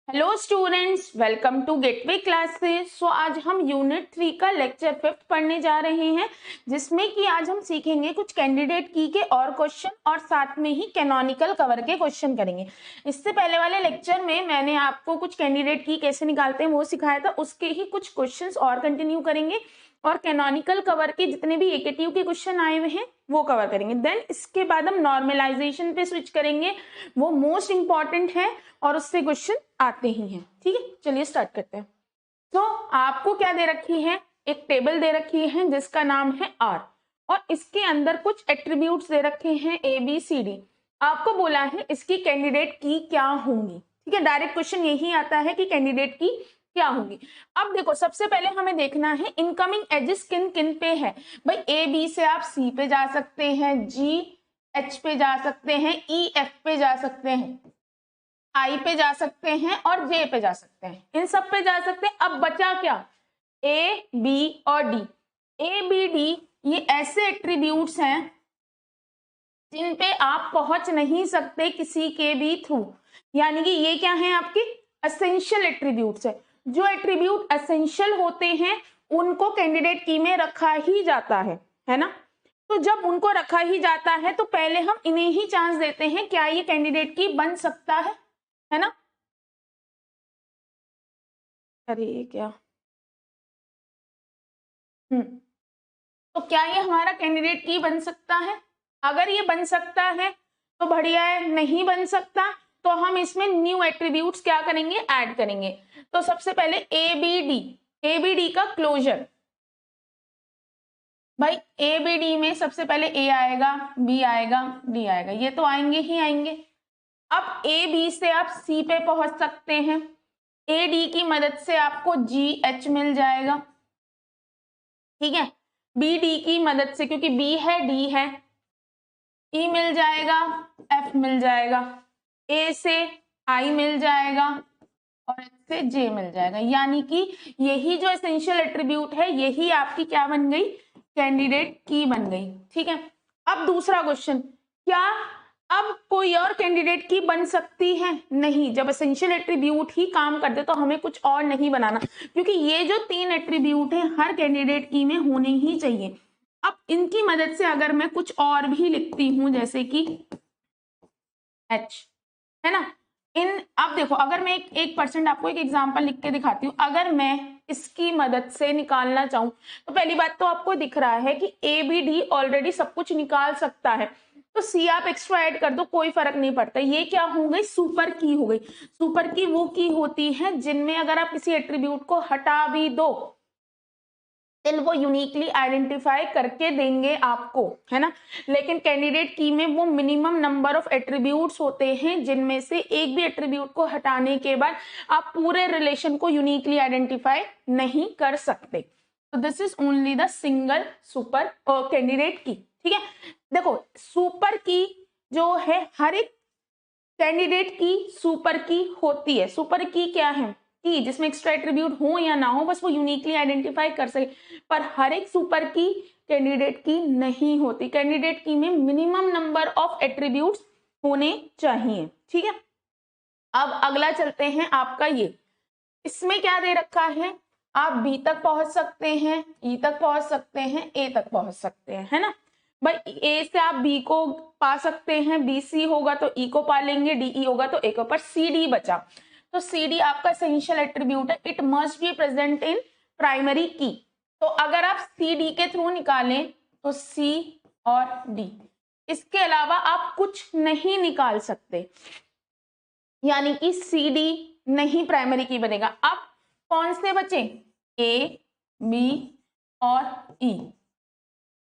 Hello students, welcome to Gateway Classes. So आज हम unit 3 का लेक्चर 5 पढ़ने जा रहे हैं, जिसमें कि आज हम सीखेंगे कुछ कैंडिडेट की के और क्वेश्चन और साथ में ही कैनोनिकल कवर के क्वेश्चन करेंगे। इससे पहले वाले लेक्चर में मैंने आपको कुछ कैंडिडेट की कैसे निकालते हैं वो सिखाया था, उसके ही कुछ क्वेश्चंस और कंटिन्यू करेंगे और कैनोनिकल कवर के जितने भी एकेटिव के क्वेश्चन आए हुए हैं वो कवर करेंगे। देन इसके बाद हम नॉर्मलाइजेशन पे स्विच करेंगे, वो मोस्ट इंपॉर्टेंट है और उससे क्वेश्चन आते ही हैं। ठीक है, चलिए स्टार्ट करते हैं। तो आपको क्या दे रखी है, एक टेबल दे रखी है जिसका नाम है आर और इसके अंदर कुछ एट्रीब्यूट्स दे रखे हैं ए बी सी डी। आपको बोला है इसकी कैंडिडेट की क्या होंगी। ठीक है, डायरेक्ट क्वेश्चन यही आता है कि कैंडिडेट की क्या होंगी। अब देखो, सबसे पहले हमें देखना है इनकमिंग एजेस किन किन पे है। भाई ए बी से आप सी पे जा सकते हैं, जी एच पे जा सकते हैं, ई एफ पे जा सकते हैं, आई पे जा सकते हैं और जे पे जा सकते हैं, इन सब पे जा सकते हैं। अब बचा क्या, ए बी और डी। ए बी डी ये ऐसे एट्रीब्यूट्स हैं जिन पे आप पहुंच नहीं सकते किसी के भी थ्रू, यानी कि ये क्या है, आपके एसेंशियल एट्रीब्यूट्स है। जो एट्रीब्यूट एसेंशियल होते हैं उनको कैंडिडेट की में रखा ही जाता है ना। तो जब उनको रखा ही जाता है तो पहले हम इन्हें ही चांस देते हैं, क्या ये कैंडिडेट की बन सकता है ना। अरे ये क्या, तो क्या ये हमारा कैंडिडेट की बन सकता है। अगर ये बन सकता है तो बढ़िया है, नहीं बन सकता तो हम इसमें न्यू एट्रीब्यूट्स क्या करेंगे, ऐड करेंगे। तो सबसे पहले ए बी डी का क्लोजर। भाई ए बी डी में सबसे पहले ए आएगा, बी आएगा, डी आएगा, ये तो आएंगे ही आएंगे। अब ए बी से आप सी पे पहुंच सकते हैं, ए डी की मदद से आपको जी एच मिल जाएगा। ठीक है, बी डी की मदद से, क्योंकि बी है डी है, ई मिल जाएगा, एफ मिल जाएगा, ए से आई मिल जाएगा और एच से जे मिल जाएगा। यानी कि यही जो एसेंशियल एट्रीब्यूट है यही आपकी क्या बन गई, कैंडिडेट की बन गई। ठीक है, अब दूसरा क्वेश्चन, क्या अब कोई और कैंडिडेट की बन सकती है? नहीं, जब एसेंशियल एट्रीब्यूट ही काम कर दे तो हमें कुछ और नहीं बनाना, क्योंकि ये जो 3 एट्रीब्यूट है हर कैंडिडेट की में होने ही चाहिए। अब इनकी मदद से अगर मैं कुछ और भी लिखती हूं, जैसे कि एच, है ना। इन अब देखो, अगर मैं एक परसेंट आपको एक एग्जांपल लिख के दिखाती हूँ। अगर मैं इसकी मदद से निकालना चाहूं तो पहली बात तो आपको दिख रहा है कि ए बी डी ऑलरेडी सब कुछ निकाल सकता है, तो सी आप एक्स्ट्रा ऐड कर दो, कोई फर्क नहीं पड़ता। ये क्या हो गई, सुपर की हो गई। सुपर की वो की होती है जिनमें अगर आप किसी एट्रीब्यूट को हटा भी दो देन वो यूनिकली आइडेंटिफाई करके देंगे आपको, है ना। लेकिन कैंडिडेट की में वो मिनिमम नंबर ऑफ एट्रीब्यूट्स होते हैं जिनमें से एक भी एट्रीब्यूट को हटाने के बाद आप पूरे रिलेशन को यूनिकली आइडेंटिफाई नहीं कर सकते। तो this is only the single super candidate key. ठीक है, देखो सुपर की जो है हर एक कैंडिडेट की सुपर की होती है। सुपर की क्या है, की जिसमें एक्स्ट्रा एट्रीब्यूट हो या ना हो, बस वो यूनिकली आइडेंटिफाई कर सके। पर हर एक सुपर की कैंडिडेट की नहीं होती। कैंडिडेट की में मिनिमम नंबर ऑफ एट्रीब्यूट्स होने चाहिए। ठीक है, अब अगला चलते हैं आपका ये, इसमें क्या दे रखा है, आप बी तक पहुंच सकते हैं, ई तक पहुंच सकते हैं, ए तक पहुंच सकते हैं, है ना। भाई ए से आप बी को पा सकते हैं, बी सी होगा तो ई को पा लेंगे, डी ई होगा तो ए को, पर सी डी बचा। तो सी डी आपका एसेंशियल एट्रीब्यूट है, it must be present in primary की। तो अगर आप सी डी के थ्रू निकालें तो सी और डी, इसके अलावा आप कुछ नहीं निकाल सकते, यानी कि सी डी नहीं प्राइमरी की बनेगा। अब कौन से बचे, ए बी और ई,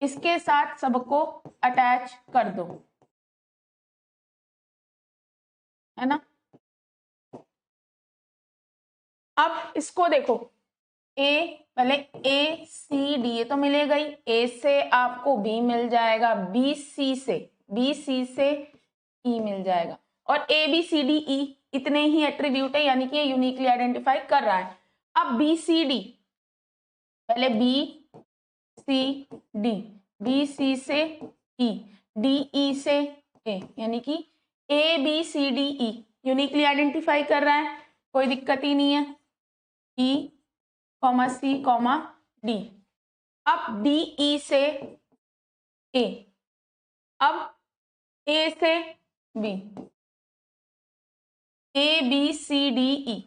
इसके साथ सबको अटैच कर दो, है ना। अब इसको देखो, ए पहले ए सी डी, ये तो मिलेगा ही, ए से आपको बी मिल जाएगा, बी सी से ई मिल जाएगा, और ए बी सी डी ई इतने ही एट्रीब्यूट है, यानी कि ये यूनिकली आइडेंटिफाई कर रहा है। अब बी सी डी, पहले B C D, B C से ई, डी ई से ए, यानी कि A B C D E uniquely identify कर रहा है। कोई दिक्कत ही नहीं है, E, C, D। अब D E से A, अब A से B, A B C D E,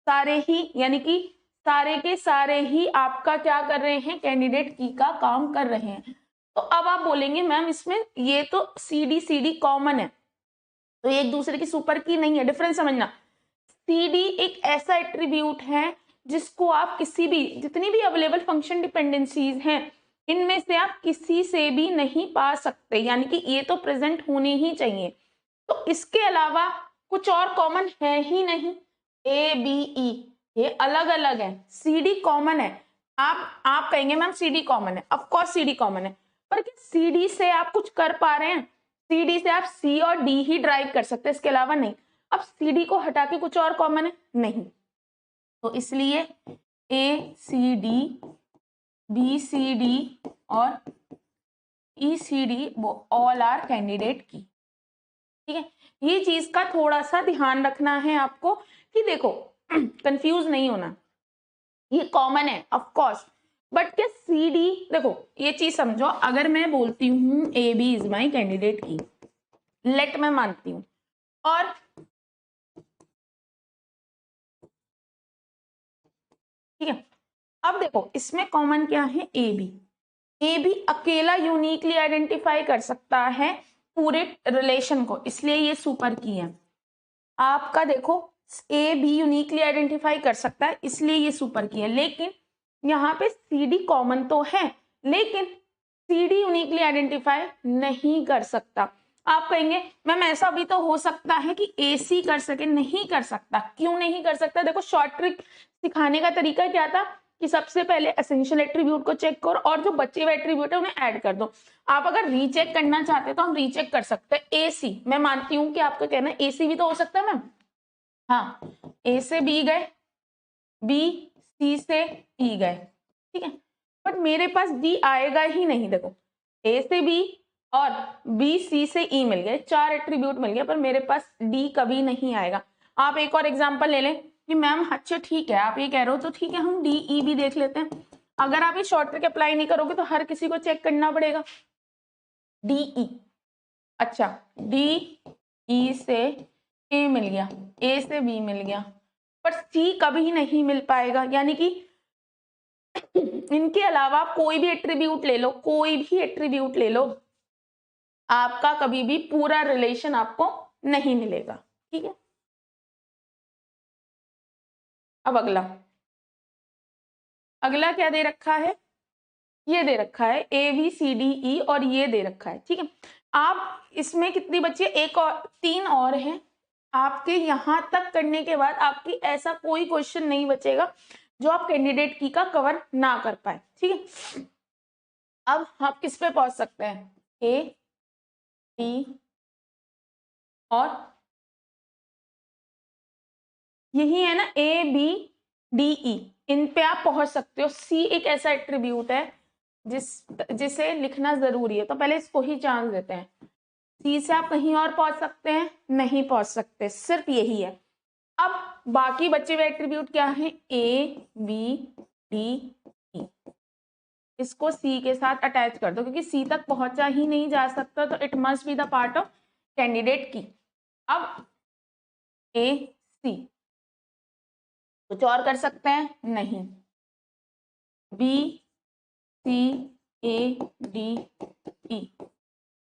सारे ही यानी कि सारे के सारे ही आपका क्या कर रहे हैं, कैंडिडेट की का काम कर रहे हैं। तो अब आप बोलेंगे मैम इसमें ये तो सी डी कॉमन है, तो ये एक दूसरे की सुपर की नहीं है। डिफरेंस समझना, सी डी एक ऐसा एट्रीब्यूट है जिसको आप किसी भी, जितनी भी अवेलेबल फंक्शन डिपेंडेंसीज हैं इनमें से आप किसी से भी नहीं पा सकते, यानी कि ये तो प्रेजेंट होने ही चाहिए। तो इसके अलावा कुछ और कॉमन है ही नहीं। ए बी ई ये अलग अलग है, सी डी कॉमन है। आप कहेंगे मैम सी डी कॉमन है, of course C D common है, पर क्या सी डी से आप कुछ कर पा रहे हैं? सी डी से आप सी और डी ही ड्राइव कर सकते हैं, इसके अलावा नहीं। अब सी डी को हटा के कुछ और कॉमन है नहीं, तो इसलिए A C D, B C D और ई सी डी वो ऑल आर कैंडिडेट की। ठीक है, ये चीज का थोड़ा सा ध्यान रखना है आपको कि देखो कंफ्यूज नहीं होना, ये कॉमन है ऑफ कोर्स, बट क्या सी डी, देखो ये चीज समझो, अगर मैं बोलती हूँ A B is my candidate key, let मैं मानती हूँ, और ठीक है, अब देखो इसमें कॉमन क्या है, ए बी अकेला यूनिकली आइडेंटिफाई कर सकता है पूरे रिलेशन को, इसलिए ये सुपर की है। आपका देखो ए बी यूनिकली आइडेंटिफाई कर सकता है, इसलिए ये सुपर की है। लेकिन यहाँ पे सी डी कॉमन तो है, लेकिन सी डी यूनिकली आइडेंटिफाई नहीं कर सकता। आप कहेंगे मैम ऐसा भी तो हो सकता है कि ए सी कर सके, नहीं कर सकता। क्यों नहीं कर सकता? देखो शॉर्ट ट्रिक सिखाने का तरीका क्या था कि सबसे पहले एसेंशियल एट्रीब्यूट को चेक करो और जो बचे हुए एट्रीब्यूट है उन्हें ऐड कर दो। आप अगर रीचेक करना चाहते हैं तो हम रीचेक कर सकते हैं। ए सी, मैं मानती हूँ कि आपका कहना है ए सी भी तो हो सकता है मैम, हाँ ए से बी गए, बी सी से ई गए, ठीक है, बट मेरे पास डी आएगा ही नहीं। देखो ए से बी और बी सी से ई मिल गए, 4 एट्रीब्यूट मिल गए, पर मेरे पास डी कभी नहीं आएगा। आप एक और एग्जांपल ले लें कि मैम अच्छा ठीक है आप ये कह रहे हो तो ठीक है, हम डी ई भी देख लेते हैं। अगर आप ये शॉर्ट ट्रिक अप्लाई नहीं करोगे तो हर किसी को चेक करना पड़ेगा। डी ई, अच्छा डी ई से ए मिल गया, ए से बी मिल गया, पर सी कभी नहीं मिल पाएगा। यानी कि इनके अलावा कोई भी एट्रीब्यूट ले लो, कोई भी एट्रीब्यूट ले लो, आपका कभी भी पूरा रिलेशन आपको नहीं मिलेगा। ठीक है, अब अगला क्या दे रखा है, ये दे रखा है ए बी सी डी ई और ये दे रखा है। ठीक है, आप इसमें कितनी बची है, एक और 3 और हैं। आपके यहां तक करने के बाद आपकी ऐसा कोई क्वेश्चन नहीं बचेगा जो आप कैंडिडेट की का कवर ना कर पाए। ठीक है, अब आप किस पे पहुंच सकते हैं, ए डी और यही है ना, ए बी डी ई, इन पे आप पहुंच सकते हो। सी एक ऐसा एट्रीब्यूट है जिसे लिखना जरूरी है, तो पहले इसको ही चांस देते हैं। सी से आप कहीं और पहुंच सकते हैं, नहीं पहुंच सकते, सिर्फ यही है। अब बाकी बचे हुए एट्रीब्यूट क्या है, ए बी डी ई, इसको सी के साथ अटैच कर दो, क्योंकि सी तक पहुंचा ही नहीं जा सकता, तो it must be the part of candidate की। अब ए सी, कुछ और कर सकते हैं नहीं, B C A D E,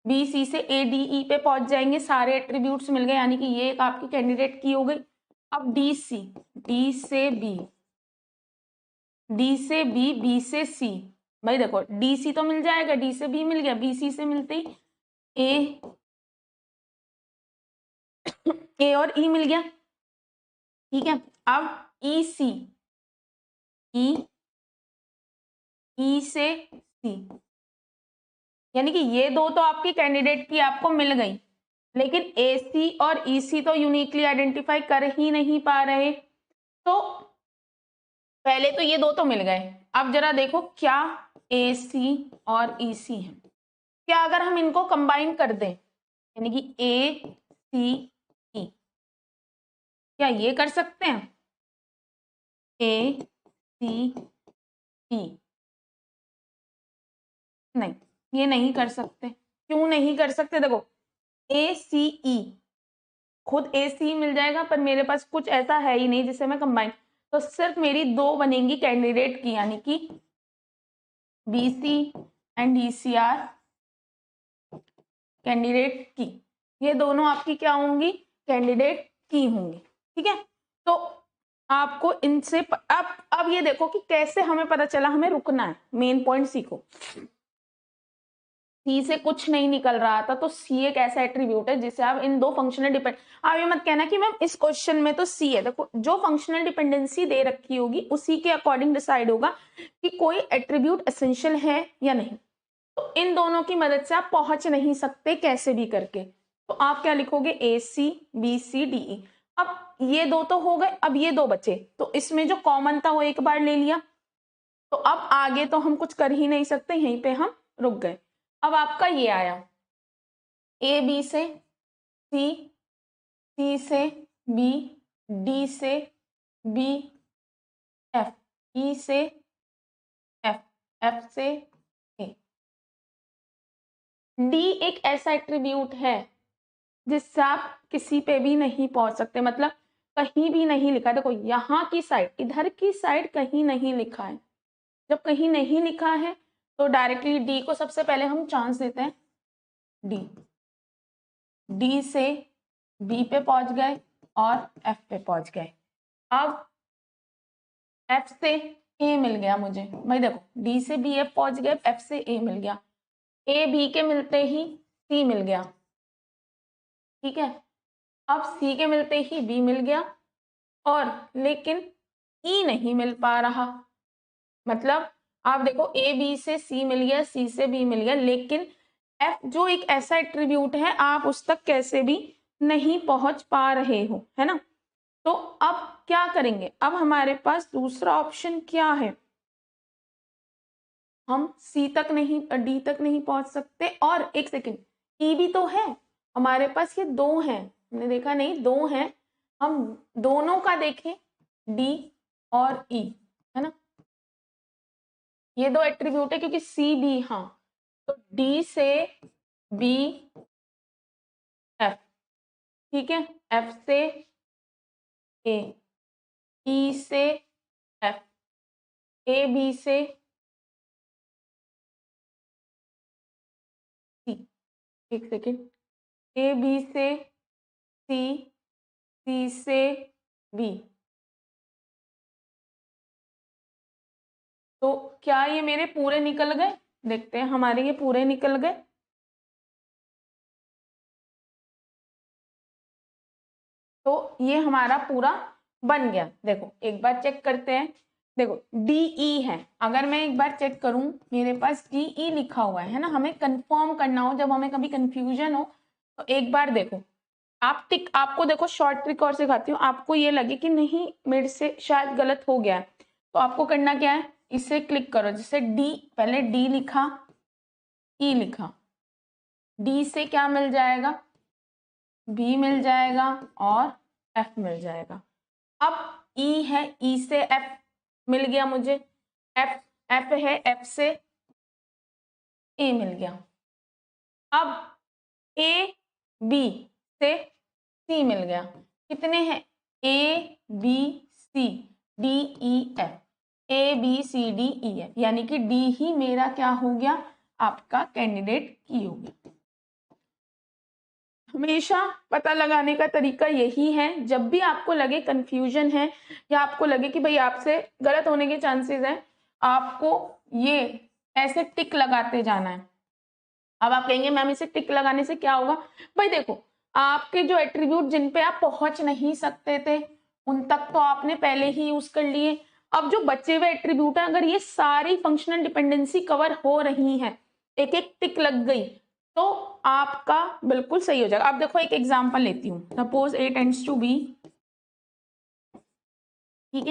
B C से ए डी ई पे पहुंच जाएंगे, सारे एट्रीब्यूट्स मिल गए, यानी कि ये एक आपकी कैंडिडेट की हो गई। अब डी सी, डी से बी, डी से बी, बी से सी, भाई देखो डी सी तो मिल जाएगा, डी से बी मिल गया, बी सी से मिलते ही ए और ई मिल गया। ठीक है, अब ई सी, ई से सी, यानी कि ये दो तो आपकी कैंडिडेट की आपको मिल गई, लेकिन ए सी और ई सी तो यूनिकली आइडेंटिफाई कर ही नहीं पा रहे। तो पहले तो ये दो तो मिल गए, अब जरा देखो क्या ए सी और ई सी है, क्या अगर हम इनको कंबाइन कर दें, यानी कि ए सी ई, क्या ये कर सकते हैं? ए सी ई, नहीं, ये नहीं कर सकते। क्यों नहीं कर सकते? देखो ए सी ई, खुद ए सी मिल जाएगा, पर मेरे पास कुछ ऐसा है ही नहीं जिससे मैं कंबाइन, तो सिर्फ मेरी दो बनेंगी कैंडिडेट की, यानी कि B C and D C are candidate key. ये दोनों आपकी क्या होंगी? कैंडिडेट की होंगी। ठीक है, तो आपको इनसे अब ये देखो कि कैसे हमें पता चला हमें रुकना है। मेन पॉइंट सीखो। सी से कुछ नहीं निकल रहा था, तो सी एक ऐसा एट्रीब्यूट है जिसे आप इन दो फंक्शनल डिपेंड, आप ये मत कहना कि मैम इस क्वेश्चन में तो सी है। देखो जो फंक्शनल डिपेंडेंसी दे रखी होगी उसी के अकॉर्डिंग डिसाइड होगा कि कोई एट्रीब्यूट एसेंशियल है या नहीं। तो इन दोनों की मदद से आप पहुंच नहीं सकते कैसे भी करके, तो आप क्या लिखोगे? A C B C D E. अब ये दो तो हो गए, अब ये दो बचे, तो इसमें जो कॉमन था वो एक बार ले लिया, तो अब आगे तो हम कुछ कर ही नहीं सकते, यहीं पे हम रुक गए। अब आपका ये आया ए बी से सी, सी से बी, डी से बी, एफ, ई से एफ, एफ से ए। डी एक ऐसा एट्रीब्यूट है जिससे आप किसी पे भी नहीं पहुंच सकते, मतलब कहीं भी नहीं लिखा। देखो यहाँ की साइड, इधर की साइड कहीं नहीं लिखा है। जब कहीं नहीं लिखा है तो डायरेक्टली डी को सबसे पहले हम चांस देते हैं। डी, डी से बी पे पहुंच गए और एफ पे पहुंच गए। अब एफ से ए मिल गया मुझे, भाई देखो डी से बी एफ पहुंच गए, एफ से ए मिल गया, ए बी के मिलते ही सी मिल गया। ठीक है, अब सी के मिलते ही बी मिल गया, और लेकिन ई नहीं मिल पा रहा। मतलब आप देखो ए बी से सी मिल गया, सी से बी मिल गया, लेकिन एफ जो एक ऐसा एट्रीब्यूट है आप उस तक कैसे भी नहीं पहुंच पा रहे हो, है ना। तो अब क्या करेंगे? अब हमारे पास दूसरा ऑप्शन क्या है? हम सी तक नहीं, डी तक नहीं पहुंच सकते, और एक सेकेंड, ई भी तो है हमारे पास। ये दो हैं, हमने देखा नहीं, दो हैं, हम दोनों का देखें, डी और ई, है ना। ये दो एट्रीब्यूट है क्योंकि सी बी, हाँ, तो डी से बी एफ, ठीक है, एफ से ए, ई से एफ, ए बी से सी, एक सेकेंड, ए बी से सी, सी से बी। तो क्या ये मेरे पूरे निकल गए? देखते हैं, हमारे ये पूरे निकल गए। तो ये हमारा पूरा बन गया। देखो एक बार चेक करते हैं। देखो डी ई है, अगर मैं एक बार चेक करूं, मेरे पास डी ई लिखा हुआ है ना। हमें कंफर्म करना हो, जब हमें कभी कंफ्यूजन हो, तो एक बार देखो आप टिक, आपको देखो शॉर्ट ट्रिक और सिखाती हूँ, आपको ये लगे कि नहीं मेरे से शायद गलत हो गया है, तो आपको करना क्या है, इसे क्लिक करो। जैसे डी, पहले डी लिखा, ई लिखा, डी से क्या मिल जाएगा? बी मिल जाएगा और एफ मिल जाएगा। अब ई है, ई से एफ मिल गया मुझे, एफ, एफ है, एफ से ए मिल गया। अब ए बी से सी मिल गया। कितने हैं? A B C D E F, A B C D E F, यानी कि डी ही मेरा क्या हो गया? आपका कैंडिडेट की हो गया। हमेशा पता लगाने का तरीका यही है, जब भी आपको लगे कंफ्यूजन है या आपको लगे कि भाई आपसे गलत होने के चांसेस हैं, आपको ये ऐसे टिक लगाते जाना है। अब आप कहेंगे मैम इसे टिक लगाने से क्या होगा? भाई देखो, आपके जो एट्रीब्यूट जिन पे आप पहुंच नहीं सकते थे उन तक तो आपने पहले ही यूज कर लिए। अब जो बचे हुए एट्रीब्यूट है, अगर ये सारी फंक्शनल डिपेंडेंसी कवर हो रही है, एक एक टिक लग गई, तो आपका बिल्कुल सही हो जाएगा। अब देखो एक एग्जांपल लेती हूँ, suppose A tends to B, ठीक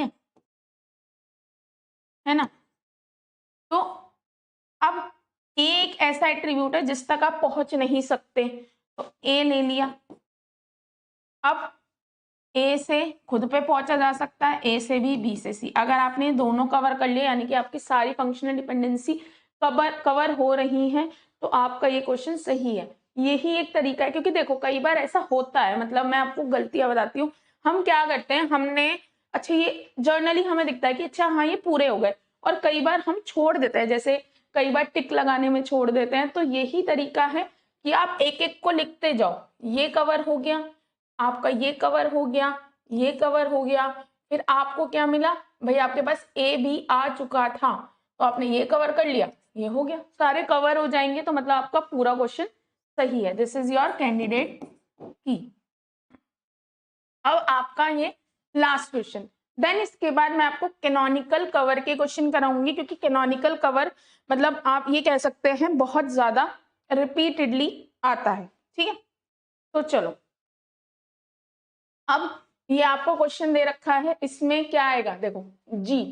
है ना। तो अब ए एक ऐसा एट्रीब्यूट है जिस तक आप पहुंच नहीं सकते, तो ए ले लिया। अब ए से खुद पे पहुंचा जा सकता है, ए से बी से सी। अगर आपने दोनों कवर कर लिया यानी कि आपकी सारी फंक्शनल डिपेंडेंसी कवर हो रही हैं, तो आपका ये क्वेश्चन सही है। यही एक तरीका है, क्योंकि देखो कई बार ऐसा होता है, मतलब मैं आपको गलतियां बताती हूँ। हम क्या करते हैं, हमने अच्छा ये जर्नली हमें दिखता है कि अच्छा हाँ ये पूरे हो गए, और कई बार हम छोड़ देते हैं, जैसे कई बार टिक लगाने में छोड़ देते हैं। तो यही तरीका है कि आप एक एक को लिखते जाओ। ये कवर हो गया आपका, ये कवर हो गया, ये कवर हो गया, फिर आपको क्या मिला भाई, आपके पास ए भी आ चुका था, तो आपने ये कवर कर लिया, ये हो गया, सारे कवर हो जाएंगे, तो मतलब आपका पूरा क्वेश्चन सही है। दिस इज योर कैंडिडेट की। अब आपका ये लास्ट क्वेश्चन, देन इसके बाद मैं आपको कैनोनिकल कवर के क्वेश्चन कराऊंगी, क्योंकि कैनोनिकल कवर मतलब आप ये कह सकते हैं बहुत ज्यादा रिपीटेडली आता है। ठीक है, तो चलो अब ये आपको क्वेश्चन दे रखा है, इसमें क्या आएगा देखो, जी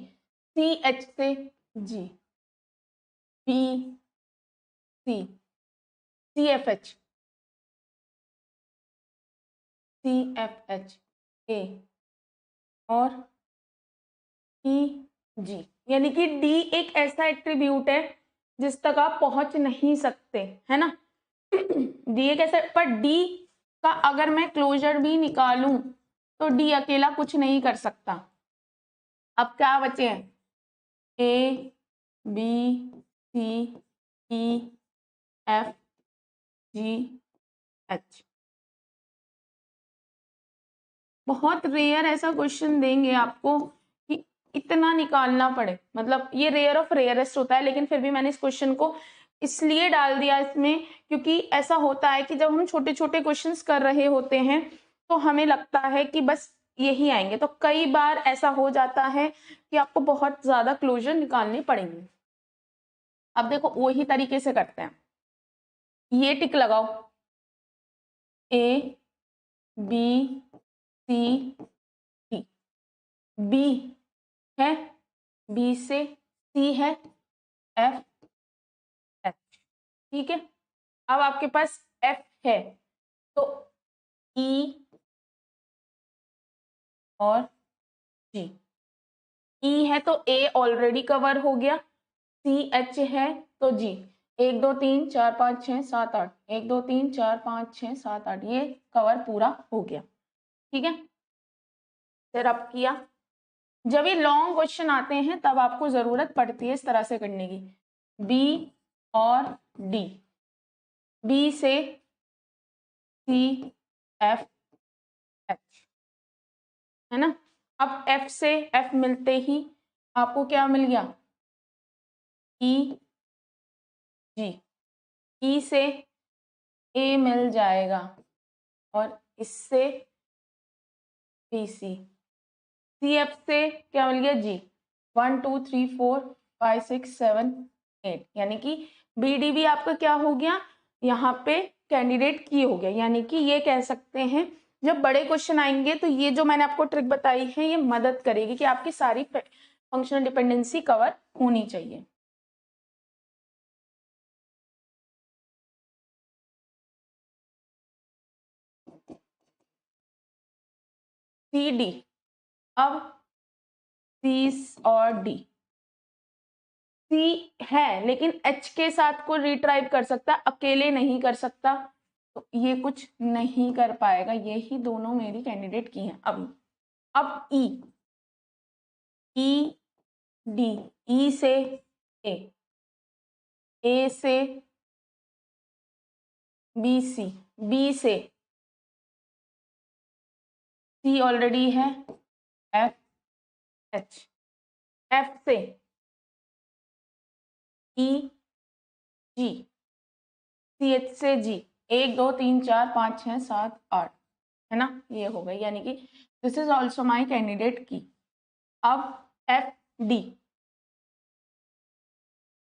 सी एच से G, B C, C F H, C F H A, और ई जी, यानी कि डी एक ऐसा एट्रीब्यूट है जिस तक आप पहुंच नहीं सकते, है ना। डी एक ऐसा, पर डी का अगर मैं क्लोजर भी निकालूं तो डी अकेला कुछ नहीं कर सकता। अब क्या बचे हैं, A B C E F G H. बहुत रेयर ऐसा क्वेश्चन देंगे आपको कि इतना निकालना पड़े, मतलब ये रेयर ऑफ रेयरेस्ट होता है, लेकिन फिर भी मैंने इस क्वेश्चन को इसलिए डाल दिया इसमें, क्योंकि ऐसा होता है कि जब हम छोटे छोटे क्वेश्चंस कर रहे होते हैं तो हमें लगता है कि बस यही आएंगे, तो कई बार ऐसा हो जाता है कि आपको बहुत ज्यादा क्लोजर निकालने पड़ेंगे। अब देखो वही तरीके से करते हैं, ये टिक लगाओ, A B C D, B है, बी से सी है, एफ एच, ठीक है। अब आपके पास एफ है तो ई और जी, ई है तो ए ऑलरेडी कवर हो गया, सी एच है तो जी, 1 2 3 4 5 6 7 8, 1 2 3 4 5 6 7 8, ये कवर पूरा हो गया। ठीक है, फिर अब किया, जब ये लॉन्ग क्वेश्चन आते हैं तब आपको जरूरत पड़ती है इस तरह से करने की, बी और डी, बी से सी एफ एच, है ना। अब एफ से एफ मिलते ही आपको क्या मिल गया, ई जी, ई से ए मिल जाएगा, और इससे बी सी, सी एफ से क्या मिल गया जी, 1 2 3 4 5 6 7 8, यानी कि बी डी भी आपका क्या हो गया, यहाँ पे कैंडिडेट की हो गया। यानी कि ये कह सकते हैं जब बड़े क्वेश्चन आएंगे तो ये जो मैंने आपको ट्रिक बताई है ये मदद करेगी कि आपकी सारी फंक्शनल डिपेंडेंसी कवर होनी चाहिए। सी डी, अब सी और डी, सी है लेकिन एच के साथ को रिट्राइव कर सकता, अकेले नहीं कर सकता, तो ये कुछ नहीं कर पाएगा। ये ही दोनों मेरी कैंडिडेट की हैं अभी। अब ई, ई डी, ई से ए से बी सी, बी से सी ऑलरेडी है, एफ एच, एफ से ई जी, सी एच से जी, 1 2 3 4 5 6 7 8, है ना, ये हो गई। यानी कि this is also my candidate की। अब एफ डी,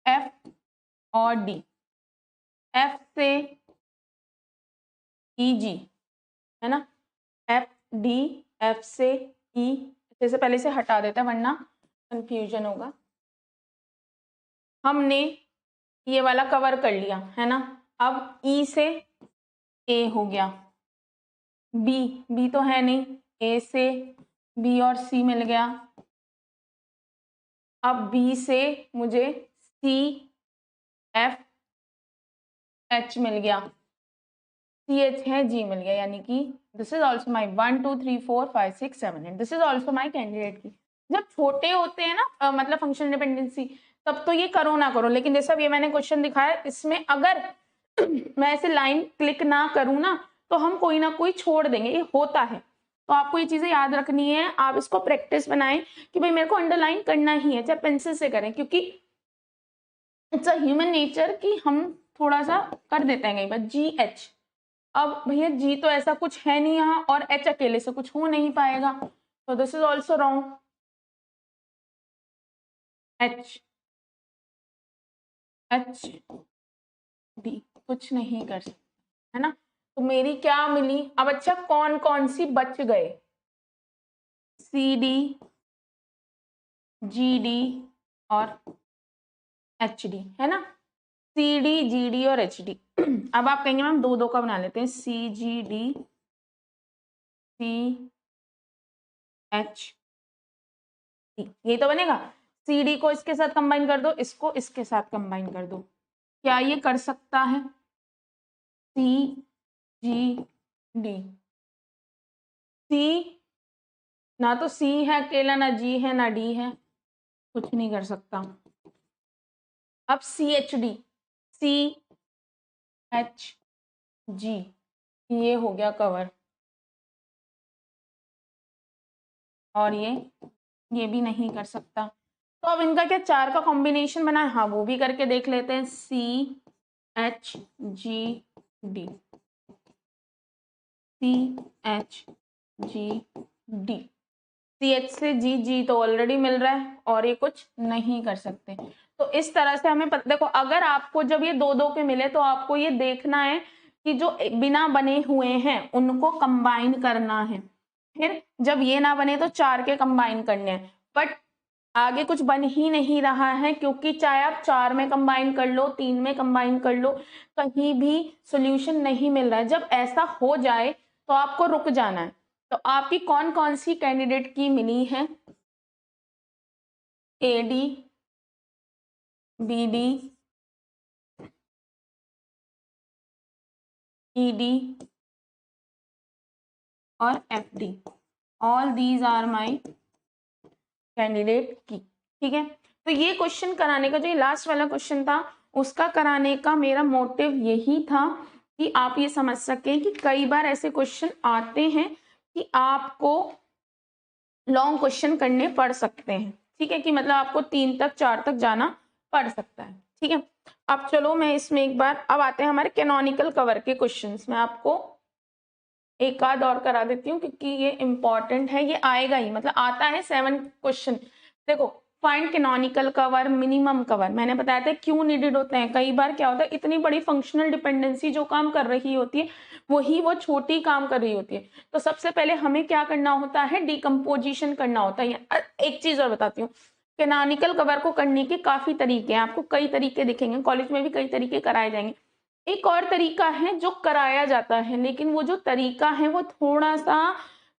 एफ और डी, एफ से ई जी, है ना, एफ डी, एफ से ई, जैसे पहले से हटा देते हैं वरना कंफ्यूजन होगा। हमने ये वाला कवर कर लिया है ना, अब ई से ए हो गया, बी, बी तो है नहीं, ए से बी और सी मिल गया। अब बी से मुझे सी एफ एच मिल गया, सी एच है जी मिल गया, यानी कि this is also my 1 2 3 4 5 6 7 8, this is also my candidate की। जब छोटे होते हैं ना मतलब फंक्शनल डिपेंडेंसी, तब तो ये करो ना करो, लेकिन जैसा ये मैंने क्वेश्चन दिखाया, इसमें अगर मैं ऐसे लाइन क्लिक ना करूं ना, तो हम कोई ना कोई छोड़ देंगे, ये होता है। तो आपको ये चीजें याद रखनी है, आप इसको प्रैक्टिस बनाएं कि भाई मेरे को अंडरलाइन करना ही है, चाहे पेंसिल से करें, क्योंकि इट्स अ ह्यूमन नेचर कि हम थोड़ा सा कर देते हैं कई बार। जी एच, अब भैया जी तो ऐसा कुछ है नहीं यहाँ, और एच अकेले से कुछ हो नहीं पाएगा, तो this is also wrong. H H D कुछ नहीं कर सकते, है ना। तो मेरी क्या मिली अब, अच्छा कौन कौन सी बच गए, सी डी, जी डी और एच डी, है ना। सी डी, जी डी और एच डी। अब आप कहेंगे मैम दो दो का बना लेते हैं, C G D, C H D, ये तो बनेगा। सी डी को इसके साथ कंबाइन कर दो, इसको इसके साथ कंबाइन कर दो, क्या ये कर सकता है, सी जी डी। सी, ना तो सी है अकेला, ना जी है, ना डी है, कुछ नहीं कर सकता। अब C H D, C H G, ये हो गया कवर, और ये भी नहीं कर सकता। तो अब इनका क्या चार का कॉम्बिनेशन बना है, हाँ वो भी करके देख लेते हैं, C H G D, C H G D, C H से जी, जी तो ऑलरेडी मिल रहा है, और ये कुछ नहीं कर सकते। तो इस तरह से हमें देखो, अगर आपको जब ये दो दो के मिले, तो आपको ये देखना है कि जो बिना बने हुए हैं उनको कंबाइन करना है, फिर जब ये ना बने तो चार के कंबाइन करने हैं। बट आगे कुछ बन ही नहीं रहा है, क्योंकि चाहे आप चार में कंबाइन कर लो, तीन में कंबाइन कर लो, कहीं भी सॉल्यूशन नहीं मिल रहा है। जब ऐसा हो जाए तो आपको रुक जाना है। तो आपकी कौन कौन सी कैंडिडेट की मिली है, A D, B D, E D और F D, all these are my candidate key, ठीक है। तो ये क्वेश्चन कराने का, जो ये लास्ट वाला क्वेश्चन था, उसका कराने का मेरा मोटिव यही था कि आप ये समझ सकें कि कई बार ऐसे क्वेश्चन आते हैं कि आपको लॉन्ग क्वेश्चन करने पड़ सकते हैं, ठीक है, कि मतलब आपको 3 तक 4 तक जाना पड़ सकता है, ठीक है। अब चलो मैं इसमें एक बार, अब आते हैं हमारे कैनोनिकल कवर के क्वेश्चंस। मैं आपको एक आध और करा देती हूँ, क्योंकि ये इंपॉर्टेंट है, ये आएगा ही, मतलब आता है 7 क्वेश्चन। देखो, find canonical cover, minimum cover, मैंने बताया था क्यों नीडेड होते हैं। कई बार क्या होता है, इतनी बड़ी फंक्शनल डिपेंडेंसी जो काम कर रही होती है, वही वो छोटी काम कर रही होती है। तो सबसे पहले हमें क्या करना होता है, डिकम्पोजिशन करना होता है। एक चीज और बताती हूँ, कैनोनिकल कवर को करने के काफी तरीके हैं, आपको कई तरीके दिखेंगे, कॉलेज में भी कई तरीके कराए जाएंगे। एक और तरीका है जो कराया जाता है, लेकिन वो जो तरीका है वो थोड़ा सा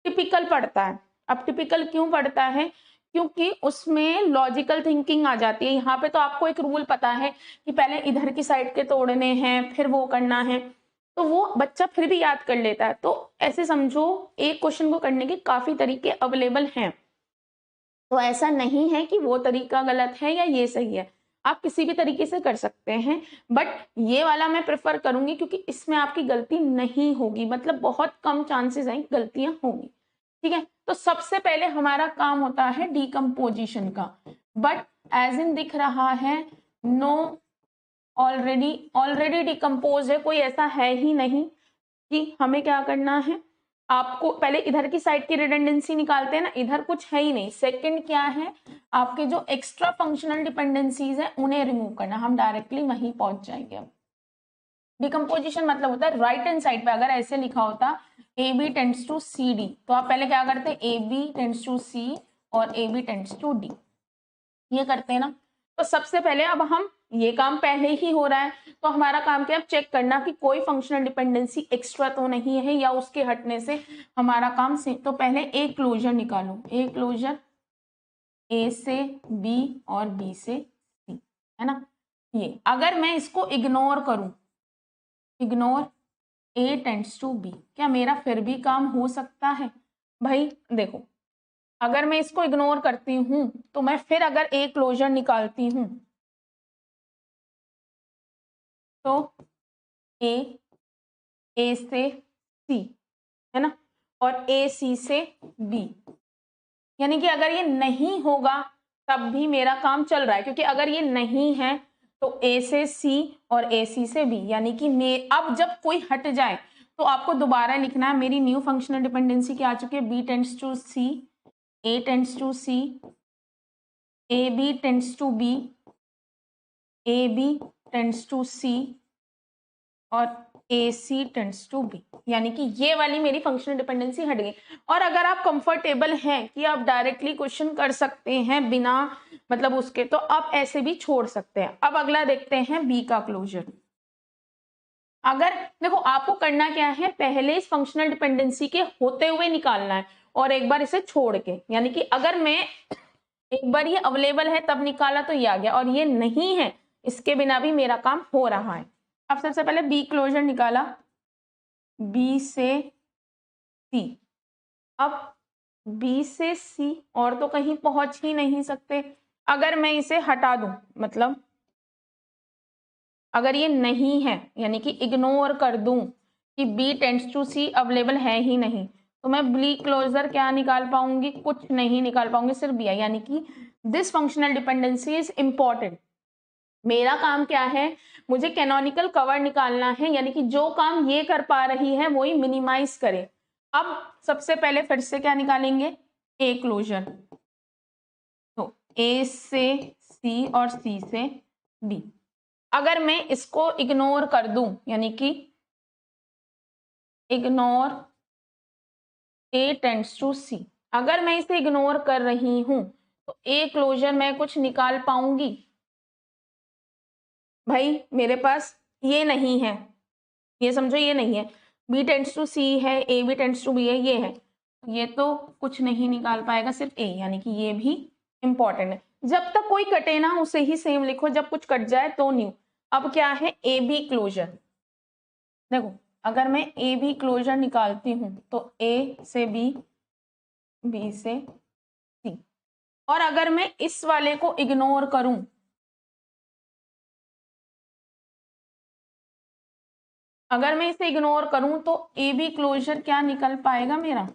टिपिकल पड़ता है। अब टिपिकल क्यों पड़ता है, क्योंकि उसमें लॉजिकल थिंकिंग आ जाती है। यहाँ पे तो आपको एक रूल पता है कि पहले इधर की साइड के तोड़ने हैं, फिर वो करना है, तो वो बच्चा फिर भी याद कर लेता है। तो ऐसे समझो, एक क्वेश्चन को करने के काफी तरीके अवेलेबल हैं, तो ऐसा नहीं है कि वो तरीका गलत है या ये सही है, आप किसी भी तरीके से कर सकते हैं। बट ये वाला मैं प्रेफर करूंगी, क्योंकि इसमें आपकी गलती नहीं होगी, मतलब बहुत कम चांसेस हैं गलतियां होंगी, ठीक है। तो सबसे पहले हमारा काम होता है डिकम्पोजिशन का, बट एज इन दिख रहा है नो, ऑलरेडी ऑलरेडी डिकम्पोज है, कोई ऐसा है ही नहीं कि हमें क्या करना है। आपको पहले इधर की साइड की रिडंडेंसी निकालते हैं ना, इधर कुछ है ही नहीं। सेकंड क्या है, आपके जो एक्स्ट्रा फंक्शनल डिपेंडेंसीज है उन्हें रिमूव करना, हम डायरेक्टली वहीं पहुंच जाएंगे। अब डिकम्पोजिशन मतलब होता है राइट हैंड साइड पे अगर ऐसे लिखा होता A B tends to C D, तो आप पहले क्या करते हैं, A B tends to C और A B tends to D, ये करते हैं ना। तो सबसे पहले अब हम ये काम पहले ही हो रहा है, तो हमारा काम क्या है, चेक करना कि कोई फंक्शनल डिपेंडेंसी एक्स्ट्रा तो नहीं है या उसके हटने से हमारा काम से। तो पहले ए क्लोजर निकालो, ए क्लोजर ए से बी और बी से सी, है ना। ये अगर मैं इसको इग्नोर करूं, ignore A tends to B, क्या मेरा फिर भी काम हो सकता है? भाई देखो, अगर मैं इसको इग्नोर करती हूं तो मैं फिर अगर ए क्लोजर निकालती हूं तो ए से सी, है ना, और ए सी से बी, यानी कि अगर ये नहीं होगा तब भी मेरा काम चल रहा है, क्योंकि अगर ये नहीं है तो ए से सी और ए सी से बी, यानी कि अब जब कोई हट जाए तो आपको दोबारा लिखना है, मेरी न्यू फंक्शनल डिपेंडेंसी क्या आ चुकी है, B tends to C, A tends to C, A B tends to B, A B tends to C और A C tends to B, यानी कि ये वाली मेरी फंक्शनल डिपेंडेंसी हट गई। और अगर आप कंफर्टेबल हैं कि आप डायरेक्टली क्वेश्चन कर सकते हैं बिना मतलब उसके, तो आप ऐसे भी छोड़ सकते हैं। अब अगला देखते हैं बी का क्लोजर। अगर देखो, आपको करना क्या है, पहले इस फंक्शनल डिपेंडेंसी के होते हुए निकालना है और एक बार इसे छोड़ के, यानी कि अगर मैं एक बार ये अवेलेबल है तब निकाला तो ये आ गया, और ये नहीं है इसके बिना भी मेरा काम हो रहा है। अब सबसे पहले बी क्लोजर निकाला, बी से सी। अब बी से सी और तो कहीं पहुंच ही नहीं सकते। अगर मैं इसे हटा दूं, मतलब अगर ये नहीं है, यानी कि इग्नोर कर दूं कि B tends to C available है ही नहीं, तो मैं बी क्लोजर क्या निकाल पाऊंगी, कुछ नहीं निकाल पाऊंगी, सिर्फ बी आई, यानी कि this functional dependency is important. मेरा काम क्या है, मुझे कैनोनिकल कवर निकालना है, यानी कि जो काम ये कर पा रही है वो ही मिनिमाइज करे। अब सबसे पहले फिर से क्या निकालेंगे, ए क्लोजर, तो ए से सी और सी से डी। अगर मैं इसको इग्नोर कर दूं, यानी कि इग्नोर ए टेंड्स टू सी, अगर मैं इसे इग्नोर कर रही हूं तो ए क्लोजर मैं कुछ निकाल पाऊंगी? भाई मेरे पास ये नहीं है, ये समझो ये नहीं है, बी टेंड्स टू सी है, A B tends to B है, ये तो कुछ नहीं निकाल पाएगा, सिर्फ ए, यानी कि ये भी इंपॉर्टेंट है। जब तक कोई कटे ना उसे ही सेम लिखो, जब कुछ कट जाए तो न्यू। अब क्या है, ए बी क्लोजर। देखो, अगर मैं ए बी क्लोजर निकालती हूं तो ए से बी, बी से सी, और अगर मैं इस वाले को इग्नोर करूं, अगर मैं इसे इग्नोर करूं तो ए बी क्लोजर क्या निकल पाएगा मेरा?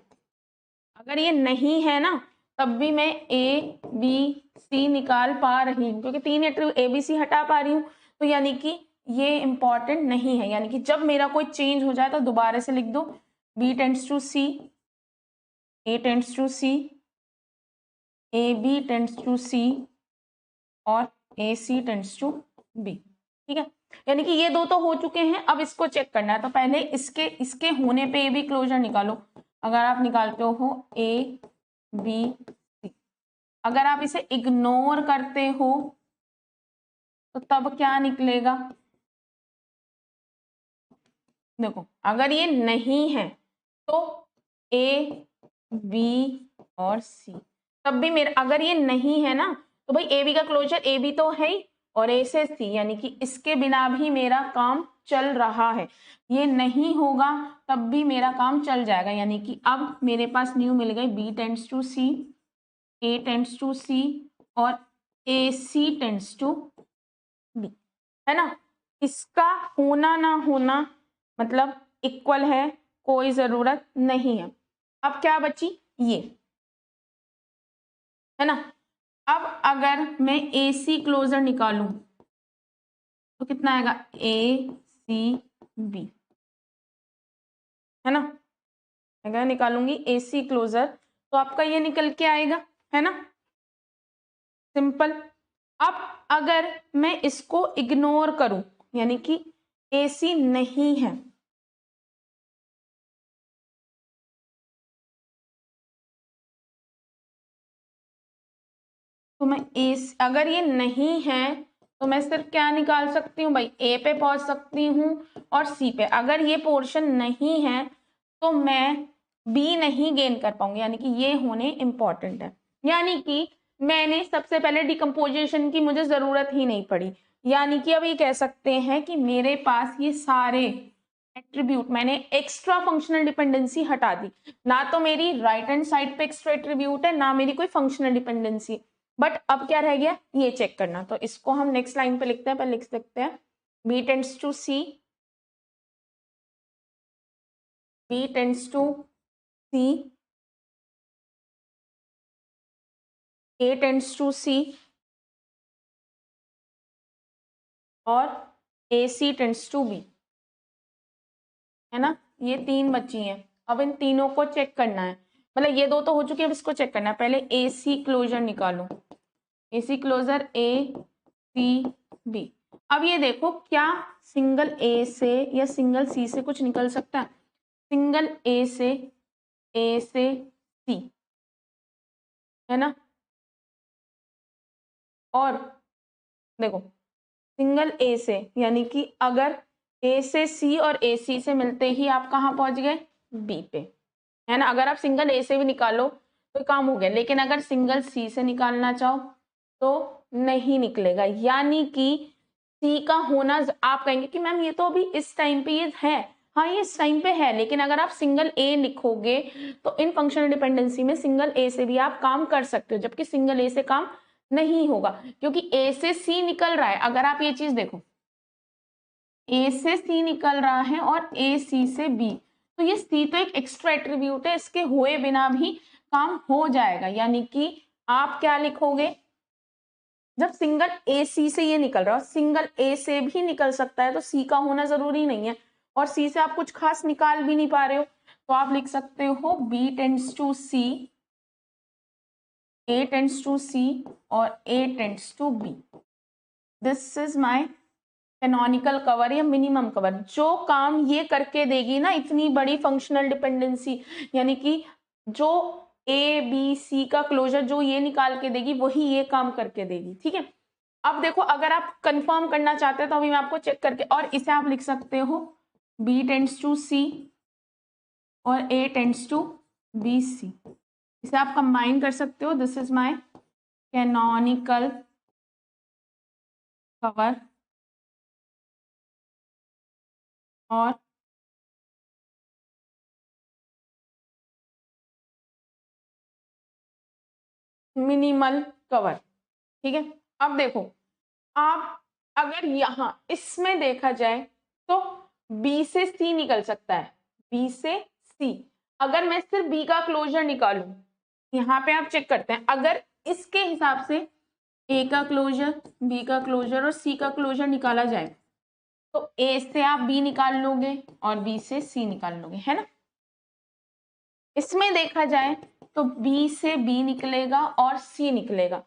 अगर ये नहीं है ना तब भी मैं ए बी सी निकाल पा रही हूँ, क्योंकि तीन एट्रीब्यूट ए बी सी हटा पा रही हूँ, तो यानी कि ये इंपॉर्टेंट नहीं है। यानी कि जब मेरा कोई चेंज हो जाए तो दोबारा से लिख दो, B tends to C, A tends to C, A B tends to C और A C tends to B. ठीक है, यानी कि ये दो तो हो चुके हैं। अब इसको चेक करना है, तो पहले इसके इसके होने पे ए बी क्लोजर निकालो। अगर आप निकालते हो ए बी सी, अगर आप इसे इग्नोर करते हो तो तब क्या निकलेगा? देखो, अगर ये नहीं है तो ए बी और सी, तब भी मेरा, अगर ये नहीं है ना तो भाई ए बी का क्लोजर ए बी तो है ही और ए से सी, यानी कि इसके बिना भी मेरा काम चल रहा है। ये नहीं होगा तब भी मेरा काम चल जाएगा, यानी कि अब मेरे पास न्यू मिल गई, B tends to C, A tends to C और A C tends to B, है ना। इसका होना ना होना मतलब इक्वल है, कोई जरूरत नहीं है। अब क्या बची, ये, है ना। अब अगर मैं ए सी क्लोजर निकालूं तो कितना आएगा, ए सी बी, है ना। अगर निकालूंगी ए सी क्लोजर तो आपका ये निकल के आएगा, है ना, सिंपल। अब अगर मैं इसको इग्नोर करूं, यानी कि ए सी नहीं है, तो मैं ए, अगर ये नहीं है तो मैं सिर्फ क्या निकाल सकती हूँ भाई, ए पे पहुंच सकती हूँ और सी पे। अगर ये पोर्शन नहीं है तो मैं बी नहीं गेन कर पाऊंगी, यानी कि ये होने इंपॉर्टेंट है। यानी कि मैंने सबसे पहले डिकम्पोजिशन की मुझे जरूरत ही नहीं पड़ी, यानी कि अब ये कह सकते हैं कि मेरे पास ये सारे एट्रीब्यूट, मैंने एक्स्ट्रा फंक्शनल डिपेंडेंसी हटा दी। ना तो मेरी राइट हैंड साइड पे एक्स्ट्रा एट्रीब्यूट है, ना मेरी कोई फंक्शनल डिपेंडेंसी। बट अब क्या रह गया, ये चेक करना। तो इसको हम नेक्स्ट लाइन पे लिखते हैं, पहले लिख सकते हैं B tends to C, B tends to C, A tends to C और A C tends to B, है ना। ये तीन बची हैं, अब इन तीनों को चेक करना है। मतलब ये दो तो हो चुके हैं, अब इसको चेक करना है। पहले ए सी क्लोजर निकालो, ए सी क्लोजर ए सी बी। अब ये देखो क्या सिंगल ए से या सिंगल सी से कुछ निकल सकता है? सिंगल ए से सी, है ना। और देखो सिंगल ए से, यानी कि अगर ए से सी और ए सी से मिलते ही आप कहाँ पहुंच गए, बी पे, है ना। अगर आप सिंगल ए से भी निकालो तो काम हो गया, लेकिन अगर सिंगल सी से निकालना चाहो तो नहीं निकलेगा। यानी कि सी का होना, आप कहेंगे कि मैम ये तो अभी इस टाइम पे ये है, हाँ ये इस टाइम पे है, लेकिन अगर आप सिंगल ए लिखोगे तो इन फंक्शनल डिपेंडेंसी में सिंगल ए से भी आप काम कर सकते हो, जबकि सिंगल ए से काम नहीं होगा, क्योंकि ए से सी निकल रहा है। अगर आप ये चीज देखो, ए से सी निकल रहा है और ए सी से बी, तो ये सी तो एक एक्स्ट्रा एट्रीब्यूट है, इसके हुए बिना भी काम हो जाएगा। यानी कि आप क्या लिखोगे, जब सिंगल ए सी से ये निकल रहा है, सिंगल ए से भी निकल सकता है, तो सी का होना जरूरी नहीं है, और सी से आप कुछ खास निकाल भी नहीं पा रहे हो, तो आप लिख सकते हो B tends to C, A tends to C और A tends to B. This is my canonical cover या मिनिमम कवर। जो काम ये करके देगी ना इतनी बड़ी फंक्शनल डिपेंडेंसी, यानी कि जो ए बी सी का क्लोजर जो ये निकाल के देगी वही ये काम करके देगी, ठीक है। अब देखो अगर आप कंफर्म करना चाहते हो तो अभी मैं आपको चेक करके, और इसे आप लिख सकते हो बी टेंड्स टू सी और A tends to B C, इसे आप कंबाइन कर सकते हो। This is my canonical cover और मिनिमल कवर, ठीक है। अब देखो आप अगर यहां इसमें देखा जाए तो बी से सी निकल सकता है, बी से सी। अगर मैं सिर्फ बी का क्लोजर निकालूं, यहाँ पे आप चेक करते हैं, अगर इसके हिसाब से ए का क्लोजर, बी का क्लोजर और सी का क्लोजर निकाला जाए तो ए से आप बी निकाल लोगे और बी से सी निकाल लोगे, है ना। इसमें देखा जाए तो बी से बी निकलेगा और सी निकलेगा,